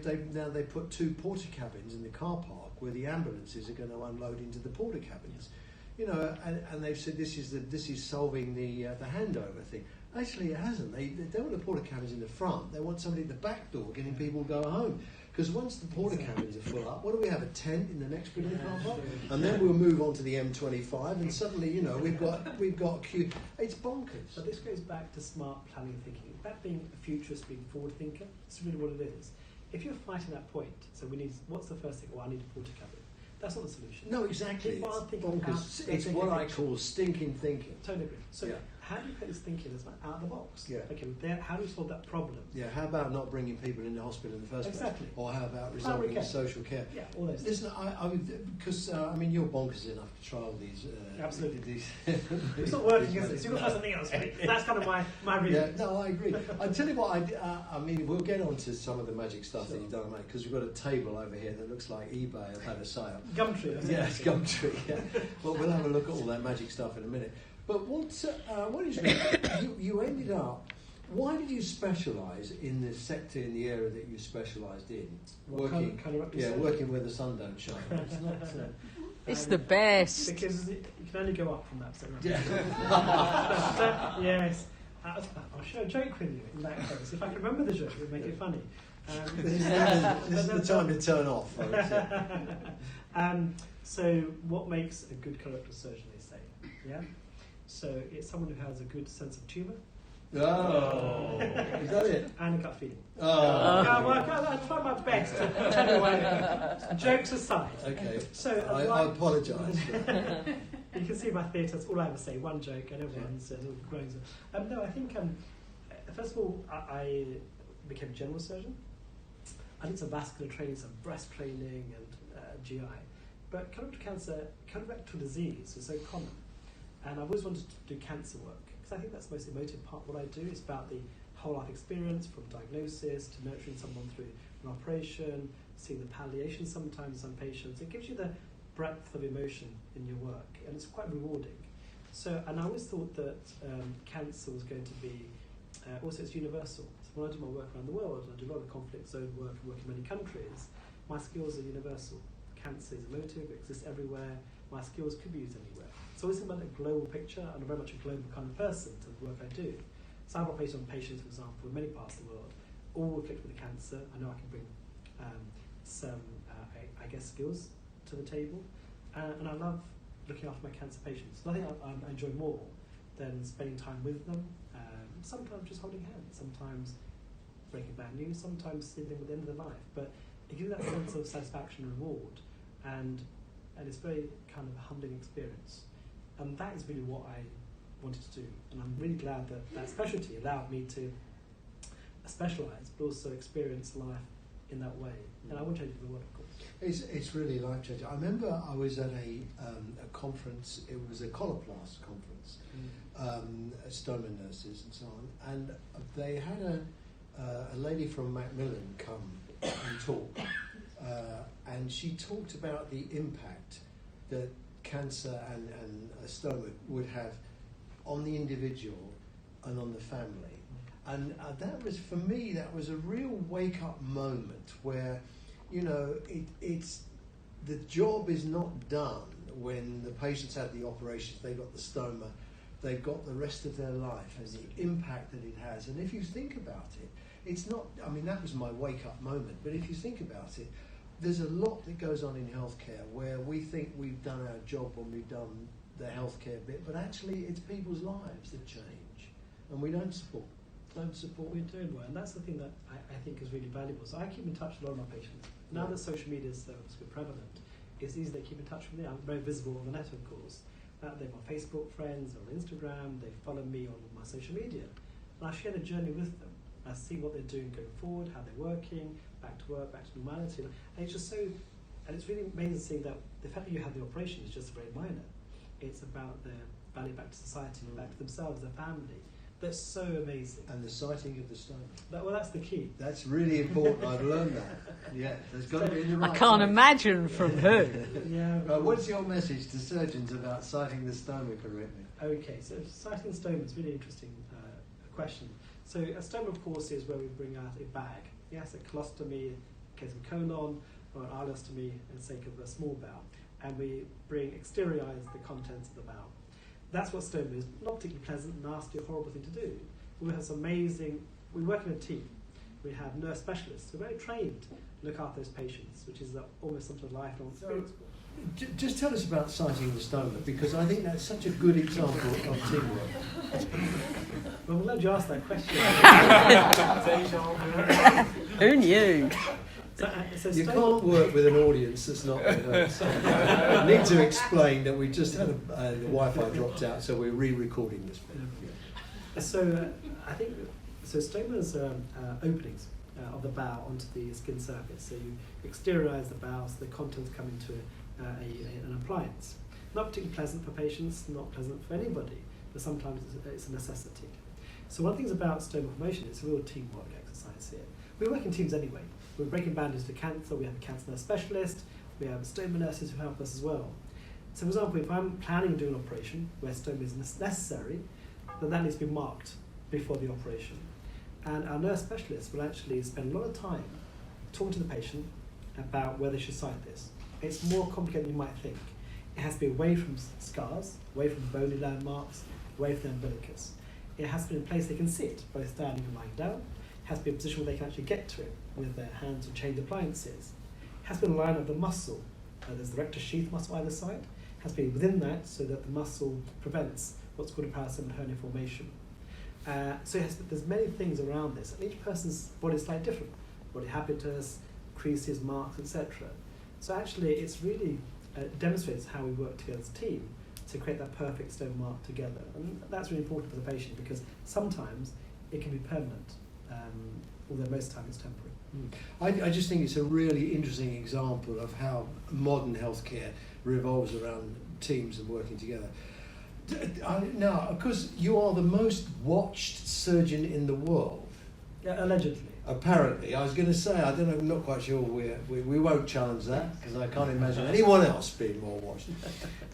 put 2 porta cabins in the car park where the ambulances are going to unload into the porta cabins. And they've said this is solving the handover thing. Actually, it hasn't. They don't want the porta cabins in the front. They want somebody at the back door getting people to go home. Because once the porta cabins are full up, what do we have, a tent in the next bit of the car park? And then we'll move on to the M25, and suddenly, you know, we've got a queue. It's bonkers. But this goes back to smart planning and thinking. That being a futurist, being forward thinker, it's really what it is. If you're fighting that point, so what's the first thing? Well, I need a porta cabin. That's not the solution. No, exactly. People are thinking Bonkers. It's what I call stinking thinking. Totally agree. So Yeah. how do you put this thinking as out of the box? Yeah. Okay, how do you solve that problem? Yeah, how about not bringing people into hospital in the first Exactly. place? Or how about Primary resolving care. social care? Yeah, all those things. Listen, because I mean, you're bonkers enough to try all these. Absolutely. These it's not working, is it? So you've got to find something else. Right? That's kind of my reading. Yeah, no, I agree. I tell you what, I mean, we'll get on to some of the magic stuff that you've done, mate, because we've got a table over here that looks like eBay have had a sale. Gumtree. Yeah, it's Gumtree. Yeah. Well, we'll have a look at all that magic stuff in a minute. But what is you ended up? Why did you specialise in the sector, in the area that you specialised in? Working where the sun don't shine. It's not. It's the best. Because you can only go up from that. So Yeah. yes. I'll share a joke with you in that case. If I can remember the joke, it would make it funny. This is the time to turn off. So what makes a good colorectal surgeon, they say? Yeah? So it's someone who has a good sense of tumour. Oh, is that it? And a gut feeling. Oh. I try my best to tell you why. Jokes aside. Okay. So I apologise. You can see my theatres, all I ever say, one joke, and everyone says, oh, growing. No, I think, first of all, I became a general surgeon. I did some vascular training, some breast training, and GI. But colorectal disease is so common. And I've always wanted to do cancer work, because I think that's the most emotive part of what I do. It's about the whole life experience, from diagnosis to nurturing someone through an operation, seeing the palliation sometimes in some patients. It gives you the breadth of emotion in your work, and it's quite rewarding. So, and I always thought that cancer was going to be, also it's universal. So when I do my work around the world, and I do a lot of conflict zone work and work in many countries, my skills are universal. Cancer is emotive, it exists everywhere, my skills could be used anywhere. So it's about a global picture, and I'm very much a global kind of person to the work I do. So I've operated on patients, for example, in many parts of the world, all afflicted with cancer. I know I can bring some, I guess, skills to the table. And I love looking after my cancer patients. Nothing I enjoy more than spending time with them, sometimes just holding hands, sometimes breaking bad news, sometimes seeing them at the end of their life. But it gives you that sense of satisfaction and reward, and it's very kind of a humbling experience. And that is really what I wanted to do. And I'm really glad that that specialty allowed me to specialise, but also experience life in that way. And I won't change the world, of course. It's really life-changing. I remember I was at a conference, it was a coloplast conference, stoma nurses and so on, and they had a lady from Macmillan come and talk, and she talked about the impact that cancer and a stoma would have on the individual and on the family. And that was, for me, that was a real wake-up moment where, you know, it's the job is not done when the patients had the operations, they got the stoma, they've got the rest of their life and the impact that it has. And if you think about it, it's not, I mean, that was my wake-up moment, but if you think about it, there's a lot that goes on in healthcare where we think we've done our job when we've done the healthcare bit, but actually it's people's lives that change, and we don't support. We're doing well, and that's the thing that I think is really valuable. So I keep in touch with a lot of my patients. Now that social media is so prevalent, it's easy to keep in touch with me. I'm very visible on the net, of course. They're my Facebook friends, or on Instagram, they follow me on my social media. And I share the journey with them. I see what they're doing going forward, how they're working, back to work, back to normality. And it's just so, and it's really amazing seeing that the fact that you have the operation is just very minor. It's about their value back to society, back to themselves, their family. That's so amazing. And the sighting of the stone. Well, that's the key. That's really important. I've learned that. Yeah, there's got to be in the right I can't place. imagine from who. Yeah. What's your message to surgeons about sighting the stoma correctly? Okay, so sighting stoma is a really interesting question. So a stoma, of course, is where we bring out a bag. Yes, a colostomy in case of colon, or an ileostomy in the sake of a small bowel. And we exteriorize the contents of the bowel. That's what stoma is. Not particularly pleasant, nasty, or horrible thing to do. We have some amazing, we work in a team. We have nurse specialists who are very trained look after those patients, which is almost something lifelong experience. Just tell us about sighting the stoma, because I think that's such a good example of teamwork. Well, I'm glad you asked that question. Who knew? So You can't work with an audience that's not with us. I need to explain that we just had the Wi-Fi dropped out, so we're re-recording this bit. So I think stomas are openings of the bowel onto the skin surface. So you exteriorize the bowel, so the contents come into an appliance. Not particularly pleasant for patients, not pleasant for anybody, but sometimes it's a necessity. So one of the things about stoma formation is a real teamwork exercise here. We work in teams anyway. We're breaking barriers to cancer, we have a cancer nurse specialist, we have stoma nurses who help us as well. So for example, if I'm planning to do an operation where stoma is necessary, then that needs to be marked before the operation. And our nurse specialist will actually spend a lot of time talking to the patient about where they should site this. It's more complicated than you might think. It has to be away from scars, away from bony landmarks, away from the umbilicus. It has to be in a place they can see it, both standing and lying down. It has to be a position where they can actually get to it with their hands or change appliances. It has to be in line of the muscle. There's the rectus sheath muscle either side. It has to be within that so that the muscle prevents what's called a parasegmental hernia formation. So there's many things around this, and each person's body is slightly different. Body habitus, creases, marks, etc. So actually it's really demonstrates how we work together as a team to create that perfect stoma mark together. And that's really important for the patient because sometimes it can be permanent, although most of the time it's temporary. I just think it's a really interesting example of how modern healthcare revolves around teams and working together. Now, of course, you are the most watched surgeon in the world. Yeah, allegedly. Apparently, I was going to say, I don't know, I'm not quite sure we won't challenge that because I can't imagine anyone else being more watched.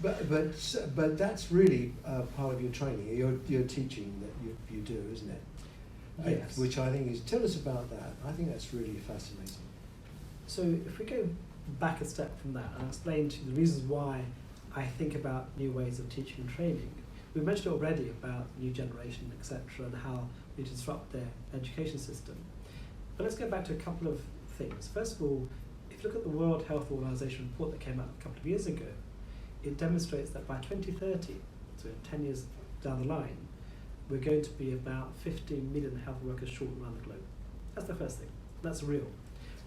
But that's really part of your training, your teaching that you do, isn't it? Yes. Which I think is, tell us about that. I think that's really fascinating. So if we go back a step from that and explain to you the reasons why I think about new ways of teaching and training. We've mentioned already about new generation, etc., and how we disrupt their education system. But let's go back to a couple of things. First of all, if you look at the World Health Organization report that came out a couple of years ago, it demonstrates that by 2030, so 10 years down the line, we're going to be about 15 million health workers short around the globe. That's the first thing. That's real.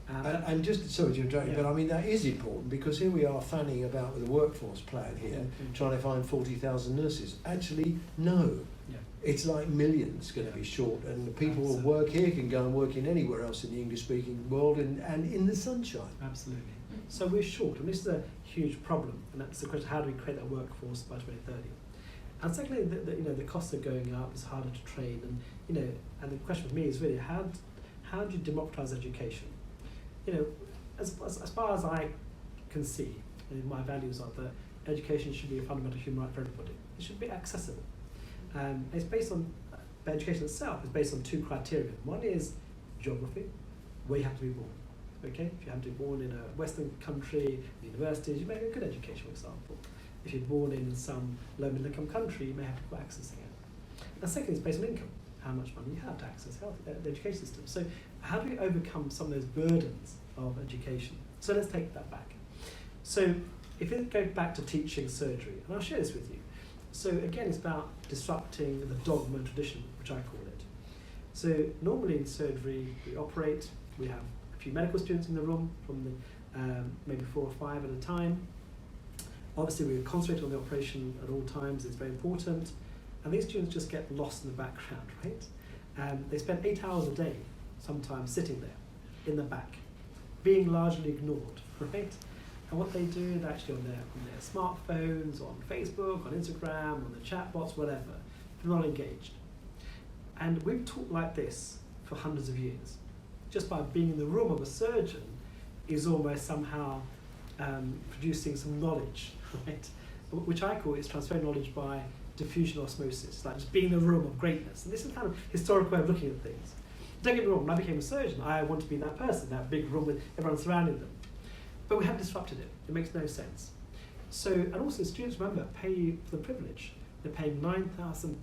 And just, sorry to interrupt you, yeah. but I mean that is important because here we are fanning about with a workforce plan here, trying to find 40,000 nurses. Actually, no. Yeah. It's like millions going to be short, and the people who work here can go and work in anywhere else in the English-speaking world and in the sunshine. Absolutely. So we're short, and this is a huge problem, and that's the question: how do we create that workforce by 2030? And secondly, the costs are going up; it's harder to train, and and the question for me is really how do you democratize education? As far as I can see, my values are that education should be a fundamental human right for everybody. It should be accessible. It's based on, education itself is based on two criteria. One is geography, where you have to be born. Okay, if you have to be born in a Western country, universities, you may have a good education, for example. If you're born in some low-middle-income country, you may have to go accessing it. And second is based on income, how much money you have to access the education system. So how do we overcome some of those burdens of education? So let's take that back. So if we go back to teaching surgery, and I'll share this with you. So again, it's about disrupting the dogma and tradition, which I call it. So normally in surgery, we operate, we have a few medical students in the room, from the, maybe 4 or 5 at a time. Obviously, we concentrate on the operation at all times, it's very important. And these students just get lost in the background, right? They spend 8 hours a day, sometimes sitting there, in the back, being largely ignored, right? And what they do, they're actually on their smartphones, on Facebook, on Instagram, on the chatbots, whatever. They're not engaged. And we've taught like this for hundreds of years. Just by being in the room of a surgeon is almost somehow producing some knowledge, right? Which I call is transferring knowledge by diffusion osmosis, like just being in the room of greatness. And this is kind of historical way of looking at things. Don't get me wrong, when I became a surgeon, I want to be that person, that big room with everyone surrounding them. But we have disrupted it. It makes no sense. So, and also students, remember, pay for the privilege. They're paying £9,000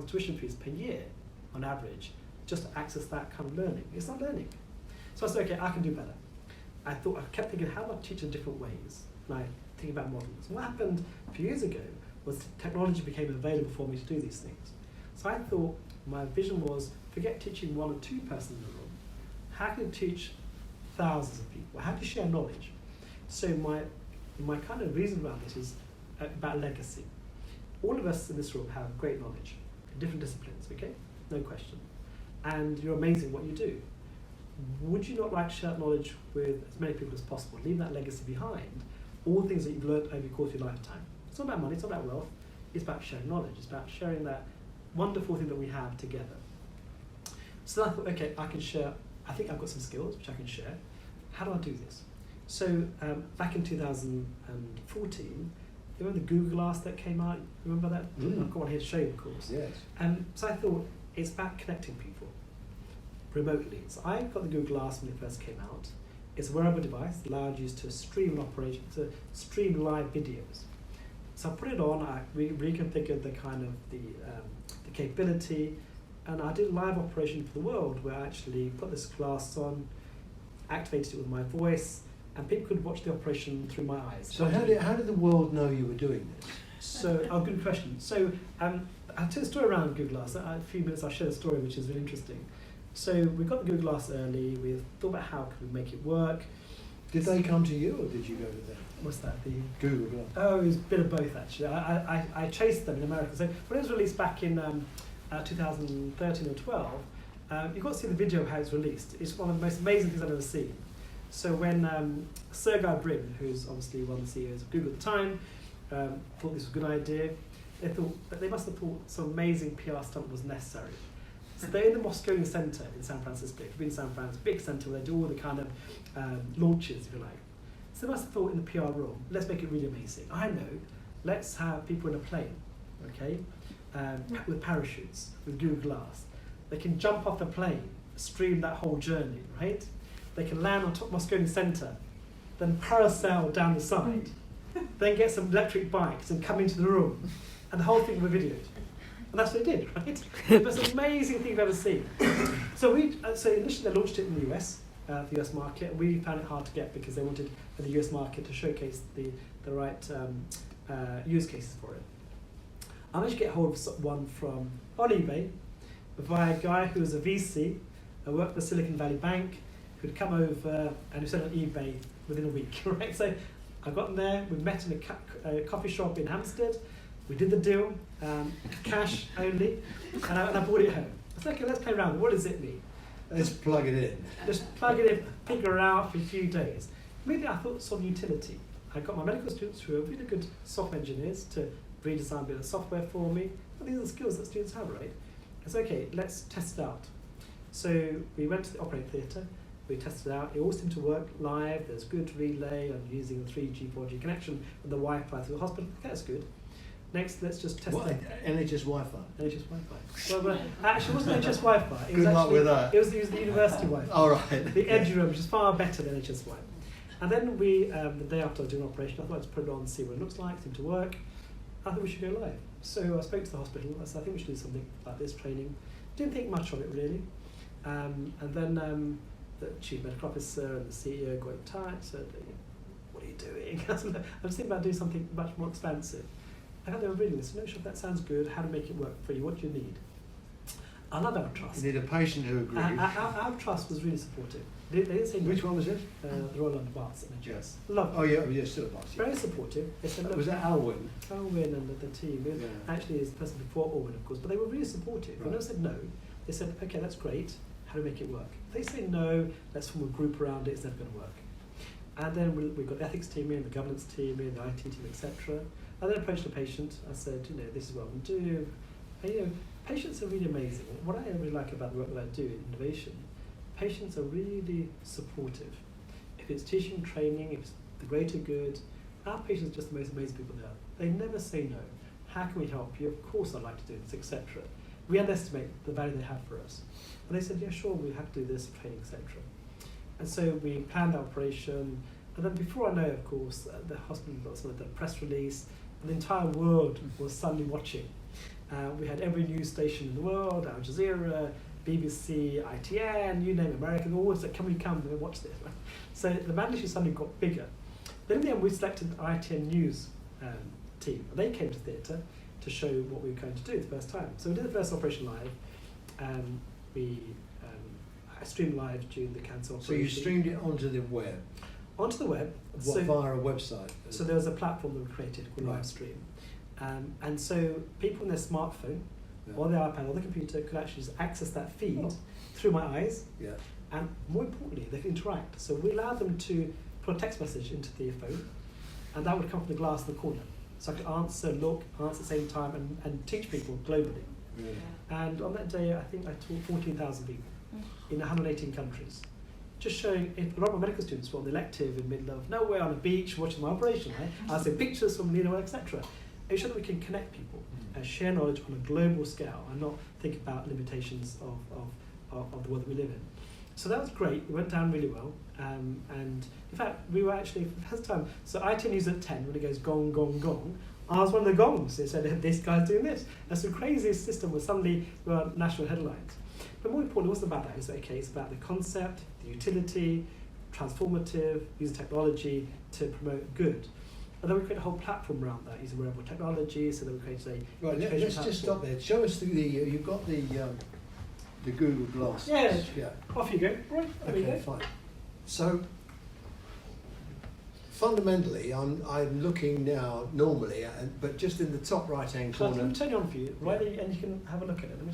tuition fees per year, on average, just to access that kind of learning. It's not learning. So I said, okay, I can do better. I kept thinking, how do I teach in different ways? And I think about models. What happened a few years ago was technology became available for me to do these things. So I thought my vision was, forget teaching 1 or 2 persons in the room. How can you teach thousands of people? How do you share knowledge? So my kind of reason around this is about legacy. All of us in this room have great knowledge in different disciplines, okay? No question. And you're amazing what you do. Would you not like to share that knowledge with as many people as possible? Leave that legacy behind, all the things that you've learned over the course of your lifetime. It's not about money, it's not about wealth, it's about sharing knowledge, it's about sharing that wonderful thing that we have together. So I thought, okay, I can share, I think I've got some skills which I can share. How do I do this? So back in 2014, you remember the Google Glass that came out? Remember that? I've got one here to show you, of course. Yes. So I thought, it's about connecting people remotely. So I got the Google Glass when it first came out. It's a wearable device, allowed you to stream to stream live videos. So I put it on, I reconfigured the kind of the capability, and I did a live operation for the world where I actually put this glass on, activated it with my voice, and people could watch the operation through my eyes. So how did the world know you were doing this? So, good question. So I'll tell a story around Google Glass. A few minutes I'll share a story which is really interesting. So we got the Google Glass early, we thought about how could we make it work. Did they come to you or did you go to them? What's that? The Google Glass. Oh, it was a bit of both actually. I chased them in America. So when it was released back in 2013 or 12, you've got to see the video of how it's released. It's one of the most amazing things I've ever seen. So when Sergey Brin, who's obviously one of the CEOs of Google at the time, thought this was a good idea, they must have thought some amazing PR stunt was necessary. So they're in the Moscone Center in San Francisco. If you've been in San Francisco, big center where they do all the kind of launches, if you like. So they must have thought in the PR room, let's make it really amazing. I know, let's have people in a plane, okay, with parachutes, with Google Glass. They can jump off the plane, stream that whole journey, right? They can land on top of Moscone Center, then parasail down the side, then get some electric bikes and come into the room, and the whole thing will be videoed. And that's what they did, right? The most amazing thing I've ever seen. So initially they launched it in the US, the US market, and we found it hard to get because they wanted for the US market to showcase the right use cases for it. I managed to get hold of one on eBay via a guy who was a VC, who worked for Silicon Valley Bank, who'd come over and who said on eBay within a week, right? So I got in there, we met in a coffee shop in Hampstead, we did the deal, cash only, and I brought it home. I said, okay, let's play around. What does it mean? Let's plug it in. Just plug it in, figure it out for a few days. Immediately I thought sort of utility. I got my medical students who are really good software engineers to redesign a bit of software for me. But these are the skills that students have, right? I said, okay, let's test it out. So we went to the operating theatre, we tested it out. It all seemed to work live. There's good relay. I'm using the 3G, 4G connection with the Wi-Fi through the hospital. Okay, that's good. Next, let's just test it. NHS Wi-Fi? NHS Wi-Fi. Well, actually, it wasn't NHS Wi-Fi. Good luck with that. It was the university Wi-Fi. All right. The Edge room, which is far better than NHS Wi-Fi. And then we, the day after I was doing an operation, I thought I'd just put it on and see what it looks like. It seemed to work. I thought we should go live. So I spoke to the hospital. I said, I think we should do something like this training. Didn't think much of it, really. And then the chief medical officer and the CEO got in touch, said, what are you doing? I was thinking about doing something much more expansive. I thought they were reading this. No, sure, that sounds good. How to make it work for you? What do you need? I love our trust. You need a patient who agrees. Our trust was really supportive. They didn't say no. Which one was it? The Royal London Barts NHS. Yes. Love it. Oh yeah, still a Barts. Very supportive. They said, look, Was that Alwyn? Alwyn and the team. Yeah. Actually, it's the person before Alwyn, of course. But they were really supportive. They Right. never said no. They said, okay, that's great. How do we make it work? If they say no, let's form a group around it. It's never going to work. And then we've got the ethics team in, the governance team in, the IT team, etc. I then approached the patient. I said, this is what I'm going to do. And, patients are really amazing. What I really like about the work that I do in innovation, patients are really supportive. If it's teaching, training, if it's the greater good, our patients are just the most amazing people there. They never say no. How can we help you? Of course I'd like to do this, etc. We underestimate the value they have for us. And they said, yeah, sure, we have to do this, training, etc. And so we planned the operation. And then before I know, of course, the hospital got some of the press release, and the entire world was suddenly watching. We had every news station in the world, Al Jazeera, BBC, ITN, you name it, American, always said, can we come and watch this? So the Mandatory suddenly got bigger. Then in the end, we selected the ITN News team. And they came to theatre to show what we were going to do the first time. So we did the first operation live. I streamed live during the cancer operation. So you streamed it onto the web? Onto the web. What, via a website? So there was a platform that we created called Right. Live Stream. And so people on their smartphone, or their iPad, or the computer could actually just access that feed through my eyes. Yeah. And more importantly, they can interact. So we allowed them to put a text message into their phone, and that would come from the glass in the corner. So I could answer at the same time, and teach people globally. Yeah. And on that day, I think I taught 14,000 people in 118 countries. Just showing, a lot of my medical students were on the elective in the middle of nowhere on a beach watching my operation, right? I was taking pictures from etc. It showed that we can connect people and share knowledge on a global scale and not think about limitations of the world that we live in. So that was great. It went down really well. And in fact, we were actually, for the first time, so ITN News at 10, when it goes gong, gong, gong, I was one of the gongs. They said, this guy's doing this. That's the craziest system where suddenly we were national headlines. But more importantly, it wasn't about that. It's about the concept, the utility, transformative, using technology to promote good. And then we created a whole platform around that, using wearable technology, so that we created a... Right, let's just stop there. Show us you've got the Google Glass. Yeah. Off you go. Right, there we go. Fine. So, fundamentally, I'm looking now normally, but just in the top right-hand corner. Let me turn it on for you, right? And you can have a look at it. Let me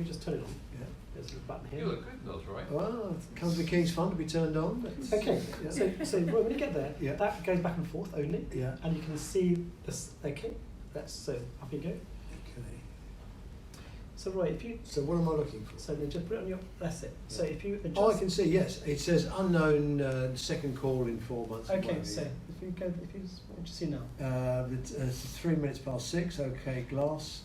just turn it on. Yeah. There's a button here. You look good, those, right? Well, it comes with King's Fun to be turned on. Okay, Yeah. so when you get there, that goes back and forth only, Yeah. and you can see this. Okay, so up you go. Okay. So Roy, if you So what am I looking for? so then just put it on your. That's it. So if you adjust. Oh, I can see. Yes, it says unknown second call in 4 months. Okay, so if you go, what do you see now? It's 3 minutes past 6. Okay, glass.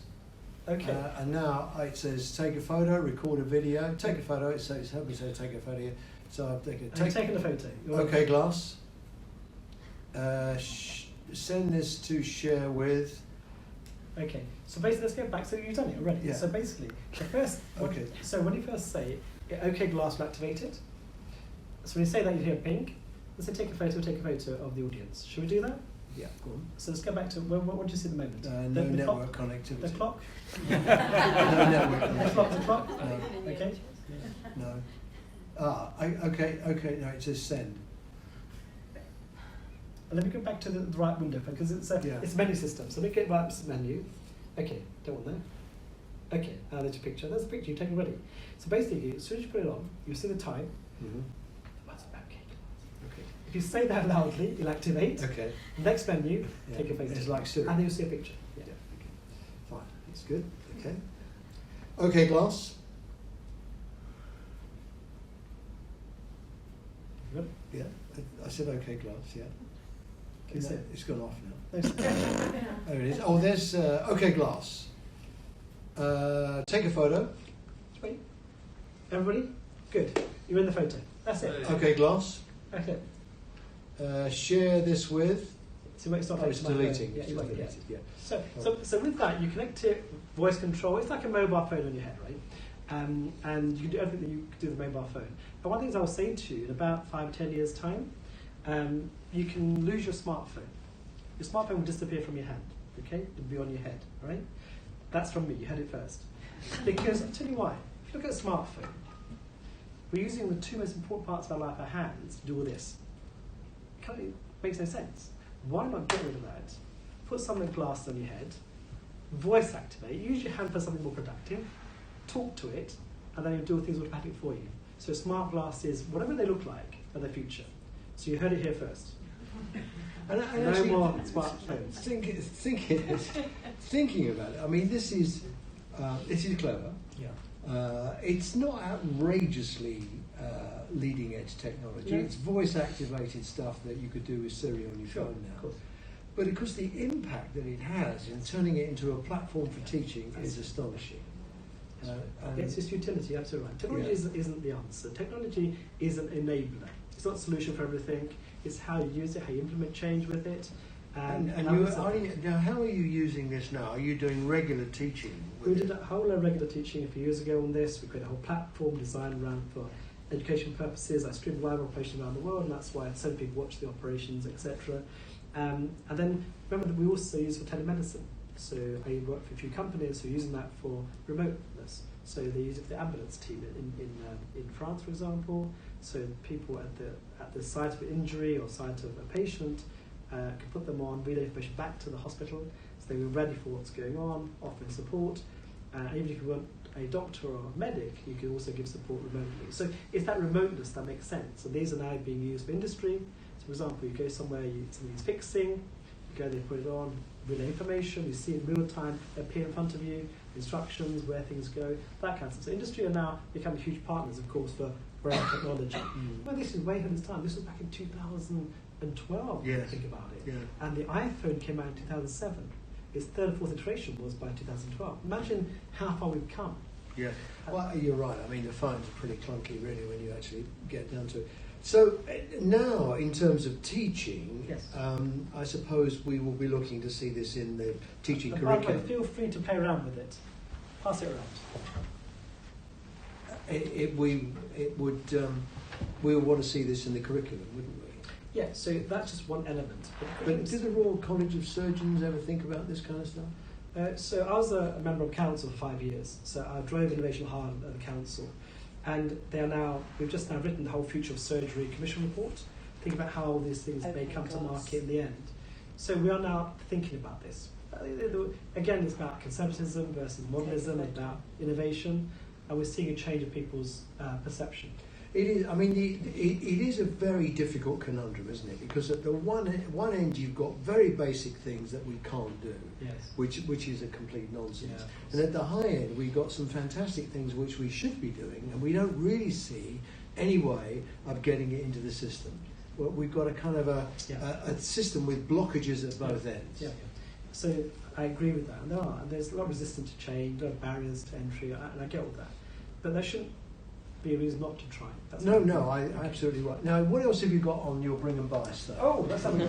Okay. And now it says take a photo, record a video, take a photo. It says help me say take a photo. So I've taken a photo. Okay, glass. Send this to share with. Okay, so basically, let's go back. So you've done it already. Yeah. So basically, the first. Okay. So when you first say, OK, glass will activate it. So when you say that, you hear ping. Let's say take a photo of the audience. Should we do that? Yeah, go on. So let's go back to what do you see at the moment? No the network clock? connectivity. The clock? No network connectivity. The clock? No. Okay. No. Okay. No, it says send. And let me go back to the right window because it's a menu system. So let me get right to the menu. Okay, don't want that. Okay, there's your picture. There's a picture you've taken already. So basically, as soon as you put it on, you'll see the time. Mm-hmm. Okay. If you say that loudly, you'll activate. Okay. Next menu, take a photo. It's like Siri. And then you'll see a picture. Yeah. Okay. Fine. That's good. Okay. Okay, glass. Good. Yeah. I said okay, glass. Yeah. It's gone off now. There it is. Oh, there's okay, glass. Take a photo. Just wait. Everybody? Good. You're in the photo. That's it. Okay, glass. Okay. Share this with. So it's not Oh, it's deleting. Yeah, It's you won't, deleted, yeah. So with that, you connect it, voice control. It's like a mobile phone on your head, right? And you can do everything that you could do with a mobile phone. And one of the things I was saying to you, in about 5-10 years' time, you can lose your smartphone. Your smartphone will disappear from your hand, okay? It'll be on your head, all right? That's from me, you heard it first. Because I'll tell you why. If you look at a smartphone, we're using the two most important parts of our life, our hands, to do all this. It makes no sense. Why not get rid of that? Put something glass on your head, voice activate, use your hand for something more productive, talk to it, and then you'll do things automatically for you. So smart glasses, whatever they look like, are the future. So you heard it here first. And No actually, more smartphones. Thinking about it, I mean, this is clever. Yeah. It's not outrageously leading edge technology. No. It's voice activated stuff that you could do with Siri on your phone now. Of course. But of course, the impact that it has in turning it into a platform for teaching is astonishing. It's just utility, absolutely right. Technology isn't the answer. Technology is an enabler. It's not a solution for everything. It's how you use it, how you implement change with it. Now, how are you using this now? Are you doing regular teaching We did a whole lot of regular teaching a few years ago on this. We created a whole platform designed around for education purposes. I streamed live operations around the world, and that's why so many people watch the operations, etc. And then remember that we also use for telemedicine. So I work for a few companies who are using that for remoteness. So they use it for the ambulance team in France, for example. So people at the site of an injury or site of a patient can put them on, relay information back to the hospital, so they were ready for what's going on, offering support. Even if you weren't a doctor or a medic, you can also give support remotely. So it's that remoteness that makes sense. And these are now being used for industry. So for example, you go somewhere, something's fixing, you go there, put it on, relay information, you see it in real time, appear in front of you, instructions, where things go, that kind of stuff. So industry are now becoming huge partners, of course, for our technology. Well, this is way ahead of its time. This was back in 2012, yes. if you think about it. Yeah. And the iPhone came out in 2007. Its third or fourth iteration was by 2012. Imagine how far we've come. Yeah, well, you're right. I mean, the phones are pretty clunky, really, when you actually get down to it. So now, in terms of teaching, Yes. I suppose we will be looking to see this in the teaching By the way, curriculum. feel free to play around with it. Pass it around. We would want to see this in the curriculum, wouldn't we? Yeah, so that's just one element. But did the Royal College of Surgeons ever think about this kind of stuff? So I was a member of council for 5 years. So I drove innovation hard at the council. And we've just now written the whole Future of Surgery Commission report, thinking about how all these things may come to market in the end. So we are now thinking about this. Again, it's about conservatism versus modernism, about innovation, and we're seeing a change of people's perception. It is. I mean, it is a very difficult conundrum, isn't it? Because at the one end, you've got very basic things that we can't do, Yes. which is a complete nonsense. Yeah. And at the high end, we've got some fantastic things which we should be doing, and we don't really see any way of getting it into the system. Well, we've got a kind of a system with blockages at both ends. Yeah. So I agree with that, and there's a lot of resistance to change, a lot of barriers to entry, and I get all that. But there shouldn't be a reason not to try. That's I absolutely right. Now, what else have you got on your bring and buy stuff? Oh, that's something.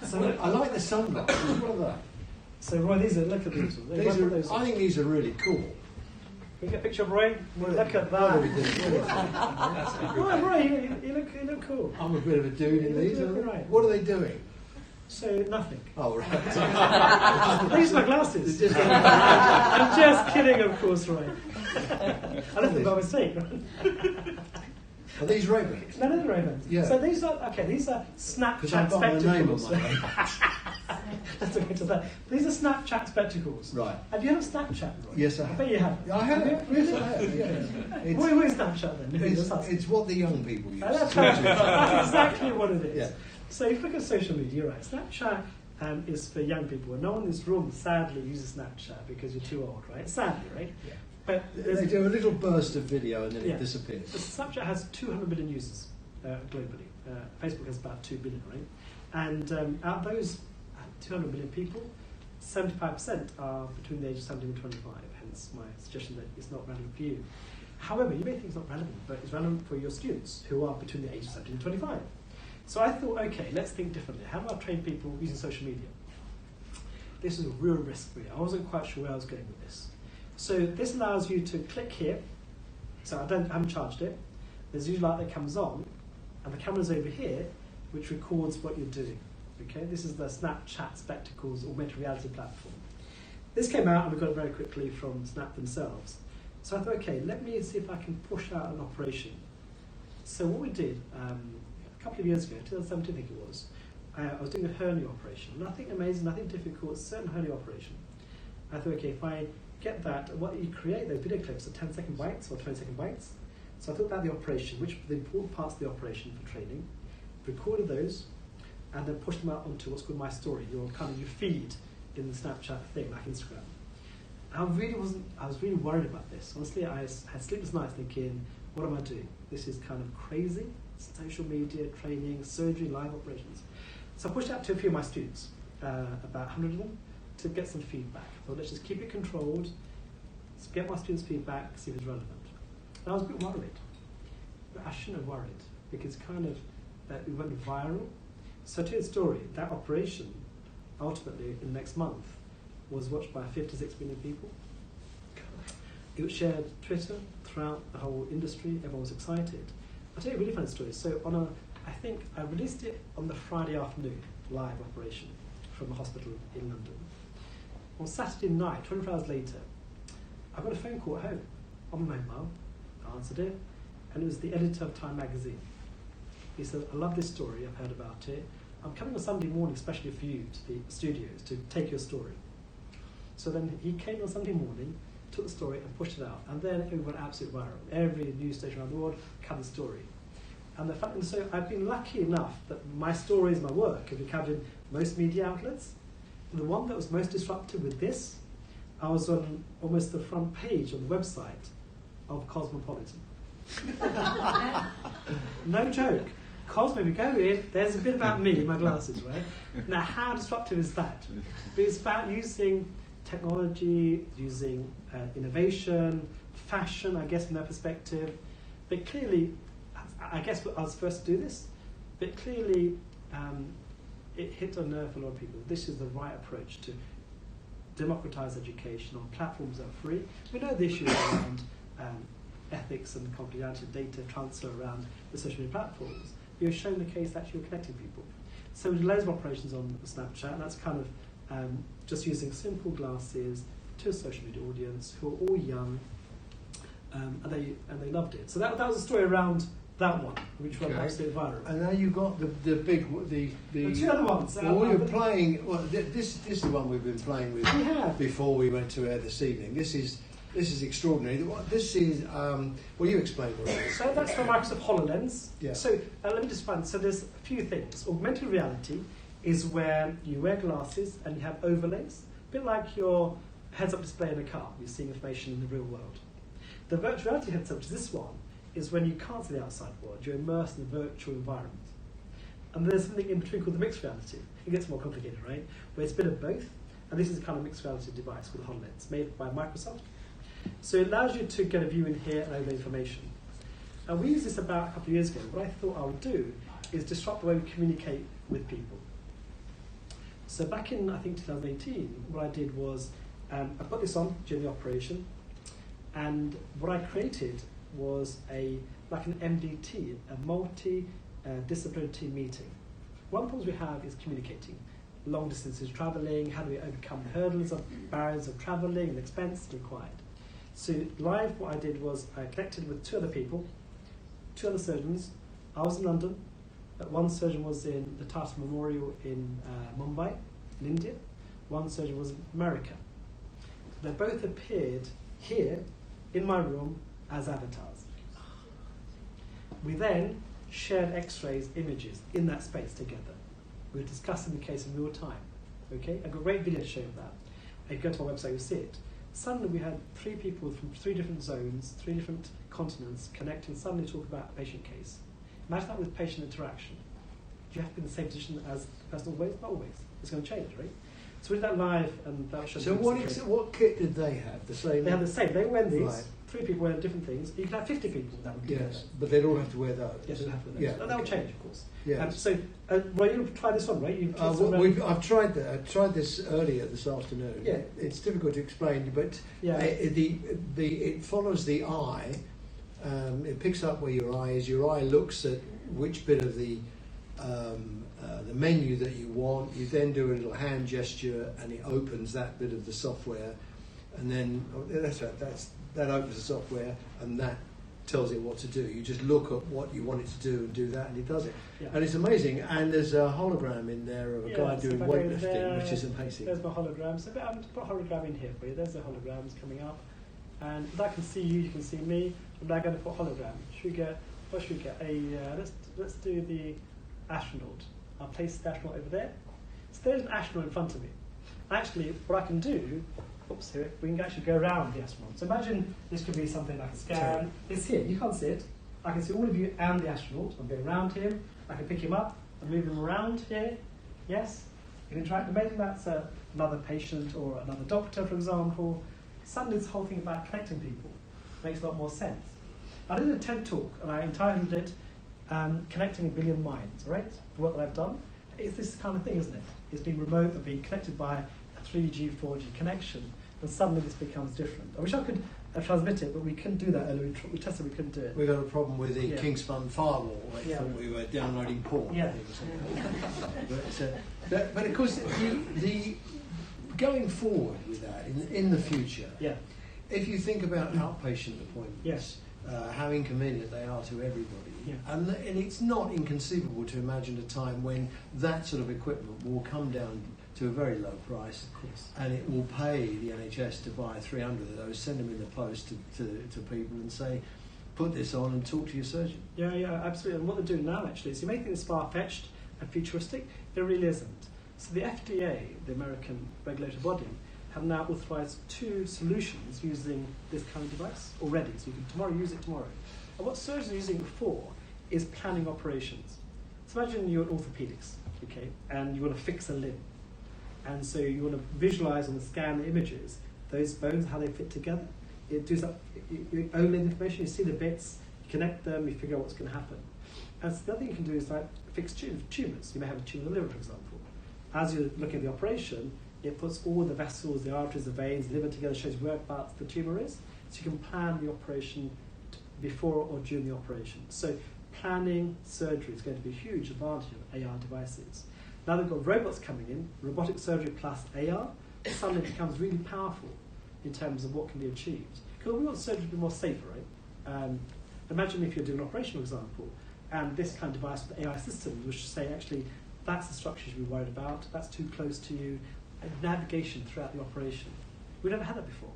So I like the sunglasses. What are they? So Roy, look at these. I think these are really cool. Can you get a picture of Roy? Look at What are we that. doing? Roy, you look cool. I'm a bit of a dude in these. Right. What are they doing? So nothing. Oh, right. These are my glasses. I'm just kidding, of course, Roy. I don't think by mistake. Are these Ray-Bans? No, they're Ray-Bans. Yeah. So these are Because Snapchat I've got my name on spectacles. my name. Let's get to that. These are Snapchat spectacles. Right. Have you had a Snapchat, Roy? Yes, I I have. bet you have. I have. Really? Yes, I have. Yeah. What is Snapchat then? It's what the young people use. That's exactly what it is. Yeah. So if you look at social media, you're right. Snapchat is for young people. And no one in this room sadly uses Snapchat because you're too old, right? Sadly, right? Yeah. But They do a little burst of video and then Yeah. it disappears. Snapchat has 200 million users globally. Facebook has about 2 billion, right? And out of those 200 million people, 75% are between the ages of 17 and 25, hence my suggestion that it's not relevant for you. However, you may think it's not relevant, but it's relevant for your students who are between the ages of 17 and 25. So I thought, okay, let's think differently. How do I train people using social media? This is a real risk for me. I wasn't quite sure where I was going with this. So this allows you to click here. So I haven't charged it. There's usually light that comes on, and the camera's over here, which records what you're doing. Okay, this is the Snapchat Spectacles augmented reality platform. This came out, and we got it very quickly from Snap themselves. So I thought, okay, let me see if I can push out an operation. So what we did a couple of years ago, 2017 I think it was, I was doing a hernia operation. Nothing amazing, nothing difficult, certain hernia operation. I thought, okay, if I get that, what you create those video clips are 10-second bites or 20-second bites. So I thought about the operation, which were the important parts of the operation for training, recorded those, and then pushed them out onto what's called My Story, your feed in the Snapchat thing, like Instagram. I was really worried about this. Honestly, I had sleepless nights thinking, what am I doing? This is kind of crazy. Social media, training, surgery, live operations. So I pushed out to a few of my students, about 100 of them, to get some feedback. So let's just keep it controlled, get my students' feedback, see if it's relevant. And I was a bit worried. But I shouldn't have worried, because kind of it went viral. So to tell you the story, that operation, ultimately, in the next month, was watched by 56 million people. It was shared Twitter throughout the whole industry. Everyone was excited. I'll tell you a really funny story. So I think I released it on the Friday afternoon, live operation from a hospital in London. On Saturday night, 24 hours later, I got a phone call at home on my mobile. I answered it, and it was the editor of Time magazine. He said, "I love this story, I've heard about it. I'm coming on Sunday morning, especially for you, to the studios to take your story." So then he came on Sunday morning, took the story and pushed it out, and then it went absolutely viral. Every news station around the world covered the story. And so I've been lucky enough that my stories, my work, have been covered in most media outlets. And the one that was most disruptive with this, I was on almost the front page on the website of Cosmopolitan. No joke. Cosmo, we go in, there's a bit about me in my glasses, right? Now, how disruptive is that? But it's about using technology, using innovation, fashion, I guess, from their perspective. But clearly, I guess I was first to do this, but clearly it hit a nerve for a lot of people. This is the right approach to democratise education on platforms that are free. We know the issue around ethics and confidentiality data transfer around the social media platforms. You're showing the case that you're connecting people. So we did loads of operations on Snapchat, and that's kind of just using simple glasses to a social media audience who are all young, and they loved it. So that was a story around that one, which went absolutely viral. And now you got the two other ones. Well, you're playing. Well, this is the one we've been playing with before we went to air this evening. This is extraordinary. This is well, you explain what it is. So that's from Microsoft HoloLens. Yeah. So let me just find. So there's a few things. Augmented reality is where you wear glasses and you have overlays, a bit like your heads-up display in a car. You're seeing information in the real world. The virtual reality headset, which is this one, is when you can't see the outside world. You're immersed in the virtual environment. And there's something in between called the mixed reality. It gets more complicated, right? Where it's a bit of both. And this is a kind of mixed reality device called HoloLens, made by Microsoft. So it allows you to get a view in here and over information. And we used this about a couple of years ago. What I thought I would do is disrupt the way we communicate with people. So back in, I think, 2018, what I did was I put this on during the operation, and what I created was like an MDT, a multi-disciplinary team meeting. One of the problems we have is communicating. Long distances travelling, how do we overcome hurdles of barriers of travelling and expense required. So live, what I did was I connected with two other people, two other surgeons. I was in London. One surgeon was in the Tata Memorial in Mumbai, in India. One surgeon was in America. They both appeared here in my room as avatars. We then shared X-rays, images in that space together. We were discussing the case in real time. Okay, I've got a great video to show you that. If you go to our website, you'll see it. Suddenly we had 3 people from 3 different zones, 3 different continents connect and suddenly talk about a patient case. Imagine that with patient interaction. Do you have to be in the same position as the person always? Not always. It's going to change, right? So we did that live, and that showed. So what kit did they have? The same? They had the same. They wear these. Right. 3 people wearing different things. You can have 50 people that would do that. Yes, but they'd all have to wear those. Yes, they'll have to wear those. Yeah, And that'll change, of course. Yes. So, well, you've tried this one, right? I've tried that. I tried this earlier this afternoon. Yeah. It's difficult to explain, but Yeah. it follows the eye. It picks up where your eye is. Your eye looks at which bit of the menu that you want. You then do a little hand gesture, and it opens that bit of the software, and then that opens the software, and that tells it what to do. You just look at what you want it to do and do that, and it does it. Yeah. And it's amazing. And there's a hologram in there of a guy doing weightlifting, which is amazing. There's my hologram. So I'm to put a hologram in here for you. There's the holograms coming up. And if I can see you, you can see me. I'm now going to put hologram. What should we get? Let's do the astronaut. I'll place the astronaut over there. So there's an astronaut in front of me. Actually, what I can do, here, we can actually go around the astronaut. So imagine this could be something like a scan. It's here, you can't see it. I can see all of you and the astronaut. I'm going around him. I can pick him up and move him around here. Yes? You can interact. Imagine that's another patient or another doctor, for example. Suddenly this whole thing about connecting people makes a lot more sense. I did a TED talk and I entitled it Connecting a Billion Minds, right? The work that I've done. It's this kind of thing, isn't it? It's being remote and being connected by 3G, 4G connection, and suddenly this becomes different. I wish I could transmit it, but we couldn't do that earlier. We tested, we couldn't do it. We got a problem with the Yeah. Kingspan firewall. They Yeah. thought we were downloading porn. Yeah. But of course, the going forward with that in the future, Yeah. if you think about outpatient appointments, Yes. how inconvenient they are to everybody, Yeah. and it's not inconceivable to imagine a time when that sort of equipment will come down to a very low price, Of course. and it will pay the NHS to buy 300 of those, send them in the post to people and say, put this on and talk to your surgeon. Yeah, absolutely. And what they're doing now, actually, is you may think it's far-fetched and futuristic. It really isn't. So the FDA, the American regulatory body, have now authorised 2 solutions using this kind of device already. So you can tomorrow use it tomorrow. And what surgeons are using it for is planning operations. So imagine you're in orthopedics, okay, and you want to fix a limb. And so you want to visualise and scan the images, those bones, how they fit together. It does that. You own the information, you see the bits, you connect them, you figure out what's going to happen. And so the other thing you can do is like fix tumours. You may have a tumour in the liver, for example. As you're looking at the operation, it puts all the vessels, the arteries, the veins, the liver together, shows whereabouts the tumour is. So you can plan the operation before or during the operation. So planning surgery is going to be a huge advantage of AR devices. Now they've got robots coming in, robotic surgery plus AR, suddenly it becomes really powerful in terms of what can be achieved. Because we want surgery to be more safer, right? Imagine if you're doing an operation, for example, and this kind of device with AI systems which say, actually, that's the structure you should be worried about, that's too close to you, and navigation throughout the operation. We've never had that before.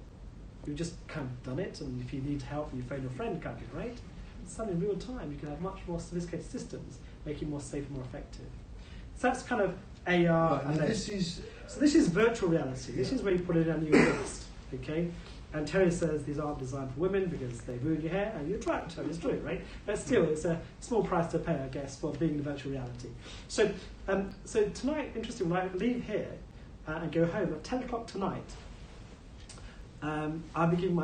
You've just kind of done it, and if you need help, you phone your friend, kind of, right? Suddenly, in real time, you can have much more sophisticated systems, make it more safe and more effective. So that's kind of AR. Right, and this is so this is virtual reality. This is where you put it on your wrist, okay? And Terry says these aren't designed for women because they ruin your hair, and you're right, Terry, it's true, right? But still, it's a small price to pay, I guess, for being in virtual reality. So, so tonight, interesting, when I leave here and go home at 10 o'clock tonight, I'll be giving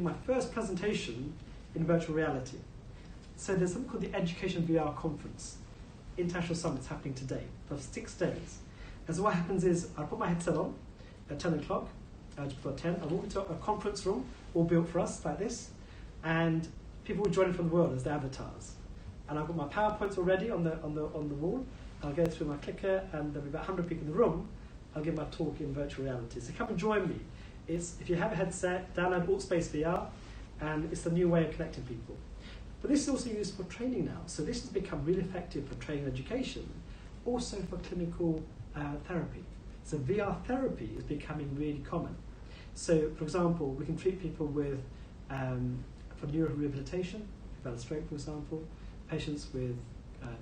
my first presentation in virtual reality. So there's something called the Education VR Conference. International Summit's happening today for 6 days. And so what happens is I put my headset on at 10 o'clock, just before 10. I walk into a conference room, all built for us like this, and people will join in from the world as their avatars. And I've got my PowerPoints already on the wall. I'll go through my clicker, and there'll be about 100 people in the room. I'll give my talk in virtual reality. So come and join me. If you have a headset, download AltSpace VR, and it's the new way of connecting people. But this is also used for training now. So this has become really effective for training education, also for clinical therapy. So VR therapy is becoming really common. So, for example, we can treat people with for neurorehabilitation, if you've had a stroke, for example, patients with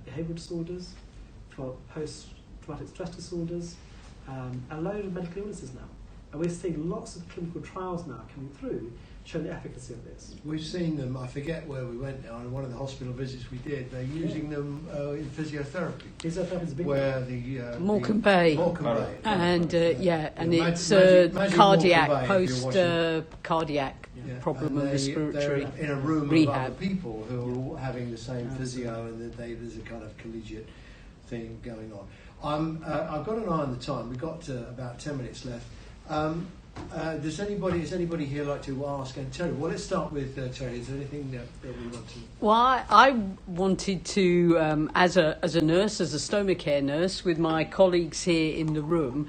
behavioural disorders, for post-traumatic stress disorders, and a load of medical illnesses now. And we're seeing lots of clinical trials now coming through showing the efficacy of this. We've seen them, I forget where we went now, on one of the hospital visits we did, they're using them in physiotherapy. Physiotherapy is a big where the Morecambe Bay. Morecambe Bay. And and Yeah, it's imagine cardiac, Morecambe Bay if you're watching. post-cardiac Yeah. problem And of respiratory they're in a room of rehab. other people who are all having the same physio, and there's a kind of collegiate thing going on. I've got an eye on the time. We've got about 10 minutes left. Does anybody here like to ask? And Terry, well, let's start with Terry. Is there anything that we want to? Well, I wanted to, as a nurse, as a stomacare nurse, with my colleagues here in the room,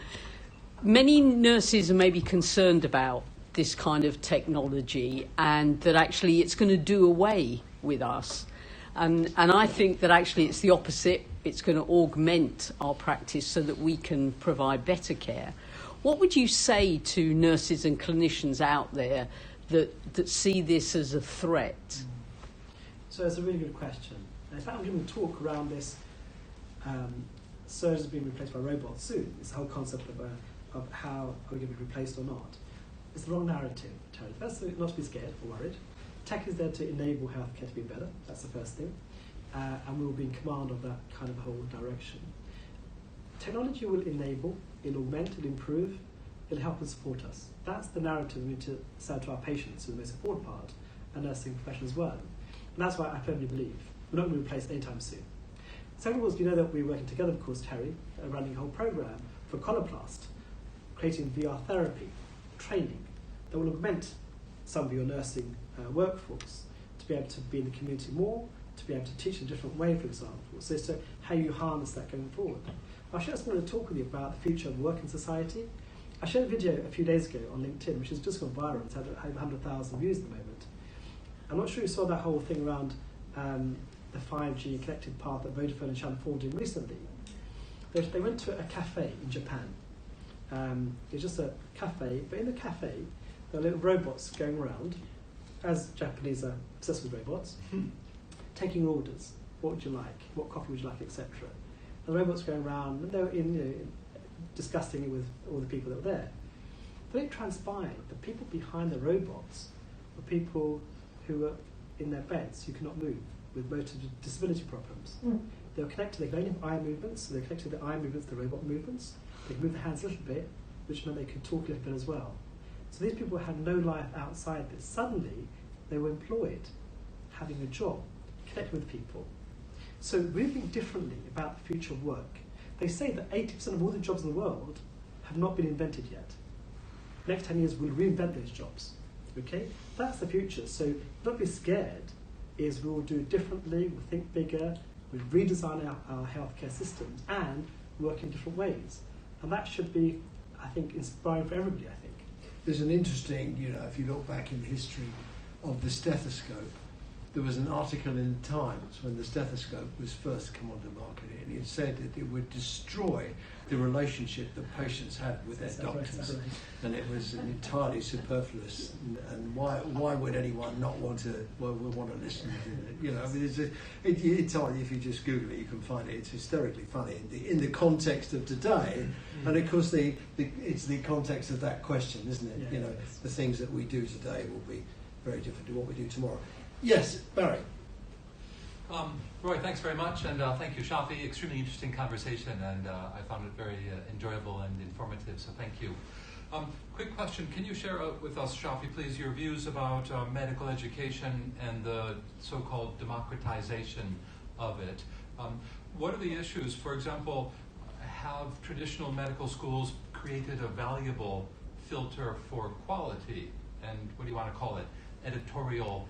many nurses are maybe concerned about this kind of technology and that actually it's going to do away with us. And I think that actually it's the opposite. It's going to augment our practice so that we can provide better care. What would you say to nurses and clinicians out there that see this as a threat? So it's a really good question. In fact, I'm giving a talk around this surgeons being replaced by robots soon. It's the whole concept of how are we going to be replaced or not. It's the wrong narrative, Terry. First, not to be scared or worried. Tech is there to enable healthcare to be better. That's the first thing. And we will be in command of that kind of whole direction. Technology will enable, it'll augment, it'll improve, it'll help and support us. That's the narrative we need to sell to our patients, who are the most important part, and nursing profession as well. And that's why I firmly believe we're not going to be replaced anytime soon. Second of all, you know that we're working together, of course, Terry, running a whole program for coloplast. creating VR therapy training that will augment some of your nursing workforce to be able to be in the community more, to be able to teach in a different way, for example. So how you harness that going forward. I just wanted to talk with you about the future of work in society. I shared a video a few days ago on LinkedIn, which has just gone viral. It's had over 100,000 views at the moment. I'm not sure you saw that whole thing around the 5G connected path that Vodafone and Channel 4 did recently. They went to a cafe in Japan. It's just a cafe, but in the cafe, there are little robots going around, as Japanese are obsessed with robots, taking orders. What would you like? What coffee would you like, etc. And the robots going around, and they were discussing it with all the people that were there. But it transpired the people behind the robots were people who were in their beds, who could not move, with motor disability problems. They were connected, they could only have eye movements, so they connected the eye movements to the robot movements. They could move their hands a little bit, which meant they could talk a little bit as well. So these people had no life outside this. Suddenly, they were employed, having a job, connecting with people. So we think differently about the future of work. They say that 80% of all the jobs in the world have not been invented yet. Next 10 years, we'll reinvent those jobs. Okay? That's the future. So don't be scared, is we'll do it differently, we'll think bigger, we'll redesign our healthcare systems and work in different ways. And that should be, I think, inspiring for everybody, I think. There's an interesting, if you look back in the history of the stethoscope, there was an article in the Times when the stethoscope was first come onto the market, and it said that it would destroy the relationship that patients had with their doctors, and it was entirely superfluous. And why would anyone not want to listen to it? I mean, it's if you just Google it, you can find it. It's hysterically funny in the context of today, and of course it's the context of that question, isn't it? Yeah, the things that we do today will be very different to what we do tomorrow. Yes, Barry. Roy, thanks very much, and thank you, Shafi. Extremely interesting conversation, and I found it very enjoyable and informative, so thank you. Quick question, can you share with us, Shafi, please, your views about medical education and the so-called democratization of it? What are the issues? For example, have traditional medical schools created a valuable filter for quality, and what do you want to call it, editorial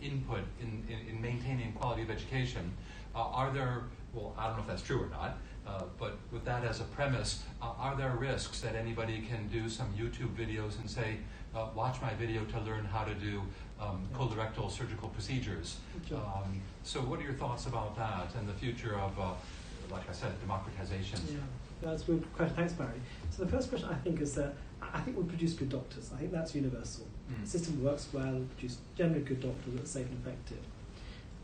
input in maintaining quality of education? Are there, well, I don't know if that's true or not, but with that as a premise, are there risks that anybody can do some YouTube videos and say, watch my video to learn how to do colorectal surgical procedures? So what are your thoughts about that and the future of, like I said, democratization? Yeah, that's a good question. Thanks, Barry. So the first question, I think, is that I think we'll produce good doctors. I think that's universal. The system works well, produce generally good doctors that are safe and effective.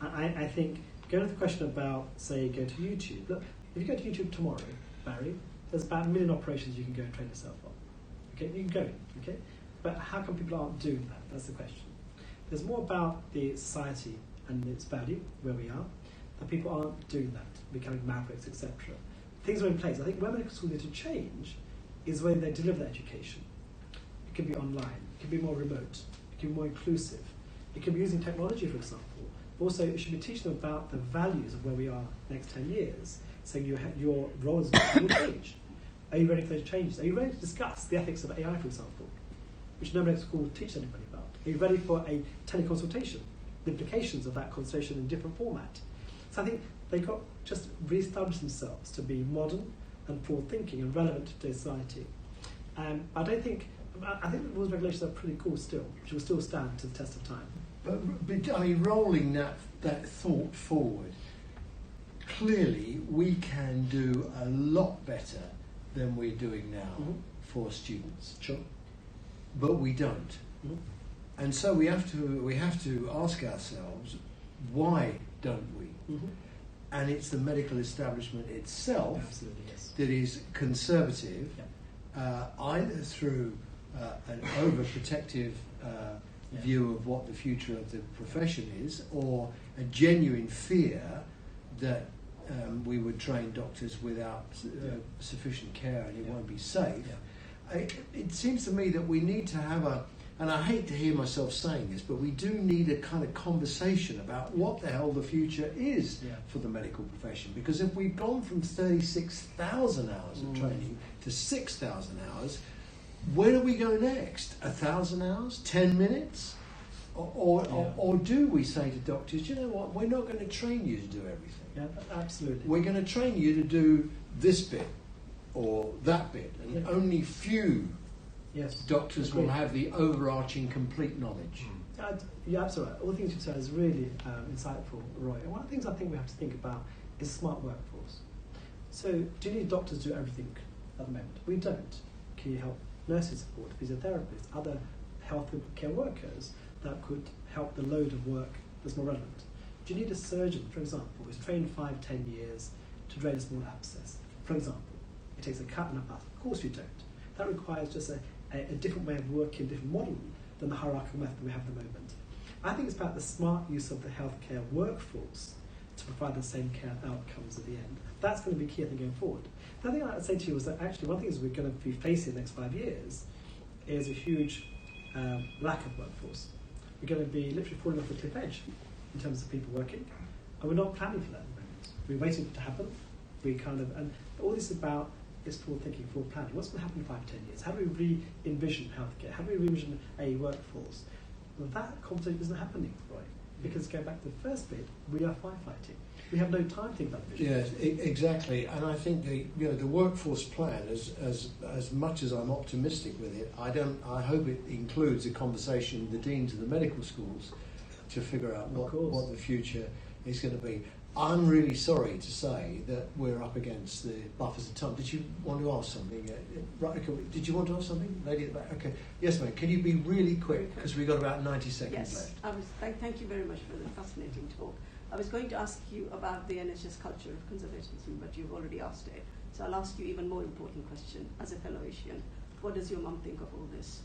I think, going to the question about, say, go to YouTube. Look, if you go to YouTube tomorrow, Barry, there's about 1 million operations you can go and train yourself on. Okay, you can go in, okay? But how come people aren't doing that? That's the question. There's more about the society and its value, where we are, that people aren't doing that, becoming mavericks, etc. Things are in place. I think where medical schools need to change is when they deliver that education. It can be online, it can be more remote, it can be more inclusive, it can be using technology, for example. Also, it should be teaching them about the values of where we are next 10 years, so your role as a will change. Are you ready for those changes? Are you ready to discuss the ethics of AI, for example, which no medical school will teach anybody about? Are you ready for a teleconsultation, the implications of that consultation in a different format? So I think they've got just re-establish themselves to be modern and forward-thinking and relevant to society. I think the rules and regulations are pretty cool still, which will still stand to the test of time. But I mean, rolling that thought forward, clearly we can do a lot better than we're doing now for students. Sure. But we don't. And so we have to ask ourselves, why don't we? And it's the medical establishment itself Absolutely, yes. that is conservative, either through an overprotective view of what the future of the profession is, or a genuine fear that we would train doctors without sufficient care and it won't be safe. It seems to me that we need to have and I hate to hear myself saying this, but we do need a kind of conversation about what the hell the future is for the medical profession. Because if we've gone from 36,000 hours of training to 6,000 hours, where do we go next? 1,000 hours? 10 minutes? Or do we say to doctors, you know what, we're not going to train you to do everything. Yeah, absolutely. We're going to train you to do this bit or that bit, and only few doctors will have the overarching complete knowledge. You're absolutely right. All the things you've said is really insightful, Roy. And one of the things I think we have to think about is a smart workforce. So, do you need doctors to do everything at the moment? We don't. Can you help nurses support, physiotherapists, other health care workers that could help the load of work that's more relevant? Do you need a surgeon, for example, who's trained 5-10 years to drain a small abscess? For example, it takes a cut and a path. Of course you don't. That requires just a different way of working, a different model than the hierarchical method we have at the moment. I think it's about the smart use of the healthcare workforce to provide the same care outcomes at the end. That's going to be key, I think, going forward. The other thing I'd say to you is that actually one of the things we're going to be facing in the next 5 years is a huge lack of workforce. We're going to be literally falling off the cliff edge in terms of people working, and we're not planning for that at the moment. We're waiting for it to happen. And all this is about is forward thinking, forward planning. What's going to happen in 5-10 years? How do we re-envision healthcare? How do we re-envision a workforce? Well, that conversation isn't happening, right? Because going back to the first bit, we are firefighting. We have no time to think about the vision. Yes, exactly. And I think the workforce plan, as much as I'm optimistic with it, I hope it includes a conversation with the deans of the medical schools to figure out what the future is going to be. I'm really sorry to say that we're up against the buffers of time. Did you want to ask something? Right, okay. Did you want to ask something? Lady at the back? Okay. Yes, ma'am. Can you be really quick? Because we've got about 90 seconds left. Thank you very much for the fascinating talk. I was going to ask you about the NHS culture of conservatism, but you've already asked it. So I'll ask you an even more important question. As a fellow Asian, what does your mum think of all this?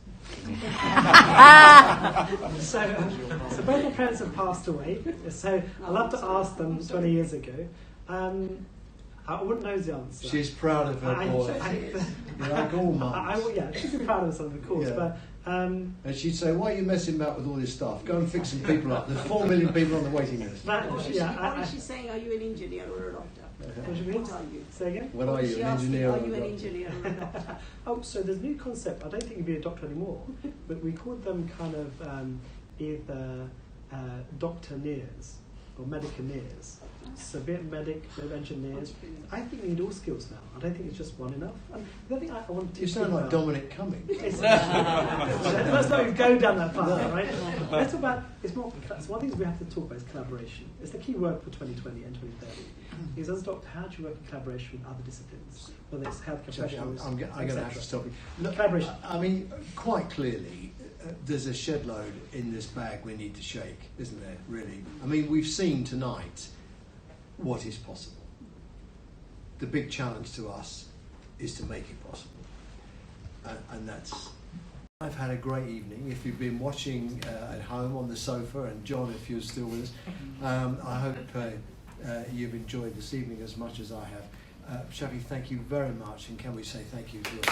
So both my parents have passed away. So I love to ask them 20 years ago. I wouldn't know the answer. She's proud of her boy. Like all mums. She'd be proud of something, of course. Yeah. But and she'd say, "Why are you messing about with all this stuff? Go and fix some people up. There's 4 million people on the waiting list." Or is she saying, "Are you an engineer or a doctor?" What do you mean? What are you? Say again? What are you, an engineer? Are you an engineer or a doctor? So there's a new concept. I don't think you'd be a doctor anymore, but we called them kind of either doctor-neers or medicaneers. So be it medic, be it engineers. I think we need all skills now. I don't think it's just one enough. And the other thing I want to You sound like Dominic Cummings. Let's not even go down that path, right? Let's talk about, it's more, so one of the things we have to talk about is collaboration. It's the key word for 2020 and 2030. Is as a doctor, how do you work in collaboration with other disciplines? Whether it's healthcare professionals, I'm going to have to stop you. Look, collaboration. I mean, quite clearly, there's a shed load in this bag we need to shake, isn't there, really? I mean, we've seen tonight what is possible. The big challenge to us is to make it possible. And that's... I've had a great evening. If you've been watching at home on the sofa, and John, if you're still with us, I hope you've enjoyed this evening as much as I have. Shafi, thank you very much, and can we say thank you to your